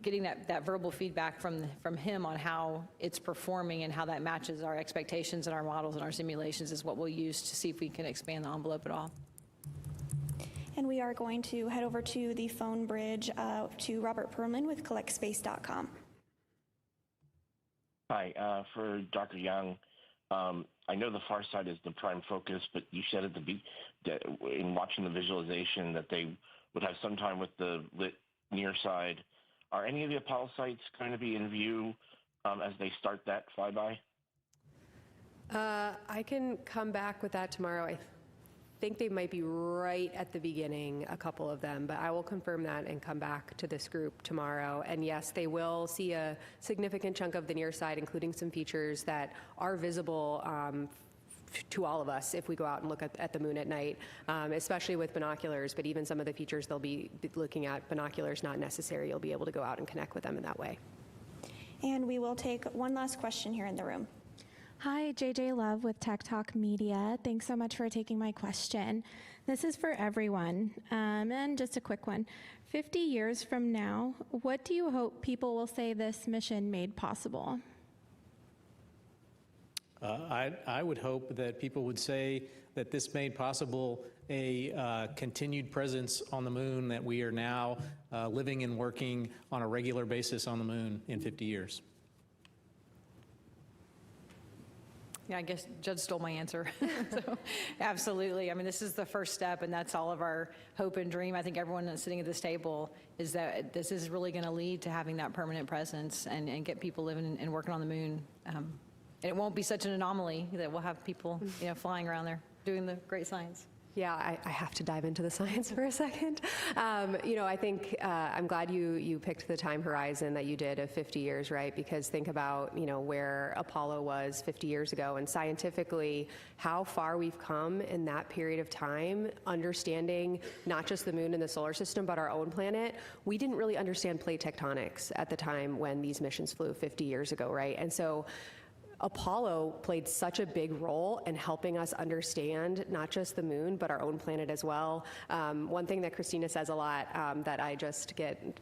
getting that verbal feedback from him on how it's performing and how that matches our expectations and our models and our simulations is what we'll use to see if we can expand the envelope at all. And we are going to head over to the phone bridge to Robert Perlman with collectspace.com. Hi, for Dr. Young, I know the far side is the prime focus, but you said in watching the visualization that they would have some time with the lit near side. Are any of the Apollo sites going to be in view as they start that flyby? I can come back with that tomorrow. I think they might be right at the beginning, a couple of them, but I will confirm that and come back to this group tomorrow. And yes, they will see a significant chunk of the near side, including some features that are visible to all of us if we go out and look at the moon at night, especially with binoculars, but even some of the features they'll be looking at, binoculars not necessary, you'll be able to go out and connect with them in that way. And we will take one last question here in the room. Hi, JJ Love with Tech Talk Media. Thanks so much for taking my question. This is for everyone, and just a quick one. 50 years from now, what do you hope people will say this mission made possible? I would hope that people would say that this made possible a continued presence on the moon, that we are now living and working on a regular basis on the moon in 50 years. Yeah, I guess Judd stole my answer. So, absolutely. I mean, this is the first step, and that's all of our hope and dream. I think everyone that's sitting at this table is that this is really going to lead to having that permanent presence and get people living and working on the moon. And it won't be such an anomaly that we'll have people, flying around there doing the great science. Yeah, I have to dive into the science for a second. I think I'm glad you picked the time horizon that you did of 50 years, right? Because think about, where Apollo was 50 years ago, and scientifically how far we've come in that period of time, understanding not just the moon and the solar system, but our own planet. We didn't really understand plate tectonics at the time when these missions flew 50 years ago, right? And so Apollo played such a big role in helping us understand not just the moon, but our own planet as well. One thing that Christina says a lot that I just get,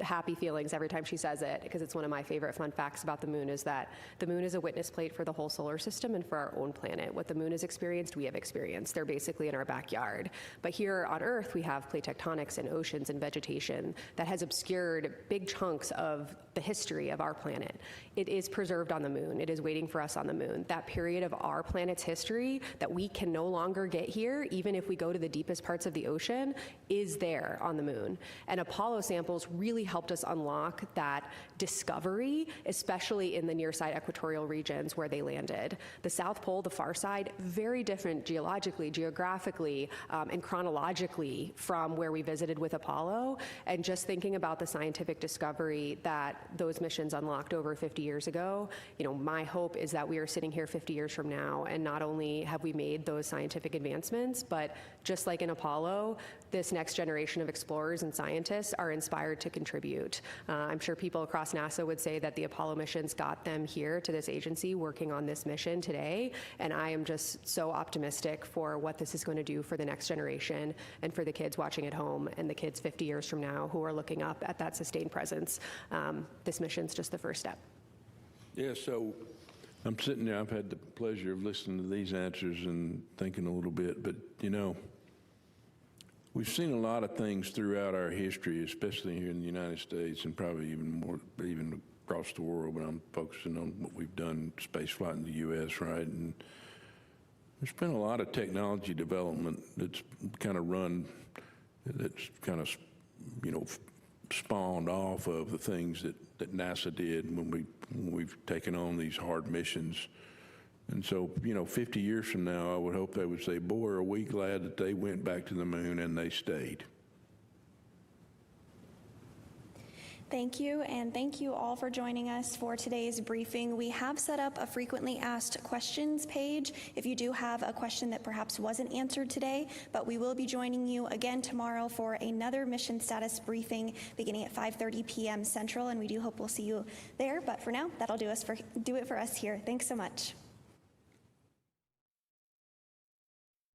happy feelings every time she says it, because it's one of my favorite fun facts about the moon, is that the moon is a witness plate for the whole solar system and for our own planet. What the moon has experienced, we have experienced. They're basically in our backyard. But here on Earth, we have plate tectonics and oceans and vegetation that has obscured big chunks of the history of our planet. It is preserved on the moon. It is waiting for us on the moon. That period of our planet's history that we can no longer get here, even if we go to the deepest parts of the ocean, is there on the moon. And Apollo samples really helped us unlock that discovery, especially in the near-side equatorial regions where they landed. The South Pole, the far side, very different geologically, geographically, and chronologically from where we visited with Apollo. And just thinking about the scientific discovery that those missions unlocked over 50 years ago, my hope is that we are sitting here 50 years from now, and not only have we made those scientific advancements, but just like in Apollo, this next generation of explorers and scientists are inspired to contribute. I'm sure people across NASA would say that the Apollo missions got them here to this agency working on this mission today, and I am just so optimistic for what this is going to do for the next generation and for the kids watching at home and the kids 50 years from now who are looking up at that sustained presence. This mission's just the first step. Yeah, so I'm sitting there, I've had the pleasure of listening to these answers and thinking a little bit, but we've seen a lot of things throughout our history, especially here in the United States and probably even across the world, but I'm focusing on what we've done space flight in the U.S., right? And there's been a lot of technology development that's kind of spawned off of the things that NASA did when we've taken on these hard missions. And so, 50 years from now, I would hope they would say, boy, are we glad that they went back to the moon and they stayed. Thank you, and thank you all for joining us for today's briefing. We have set up a frequently asked questions page if you do have a question that perhaps wasn't answered today, but we will be joining you again tomorrow for another mission status briefing beginning at 5:30 p.m. Central, and we do hope we'll see you there. But for now, that'll do it for us here. Thanks so much.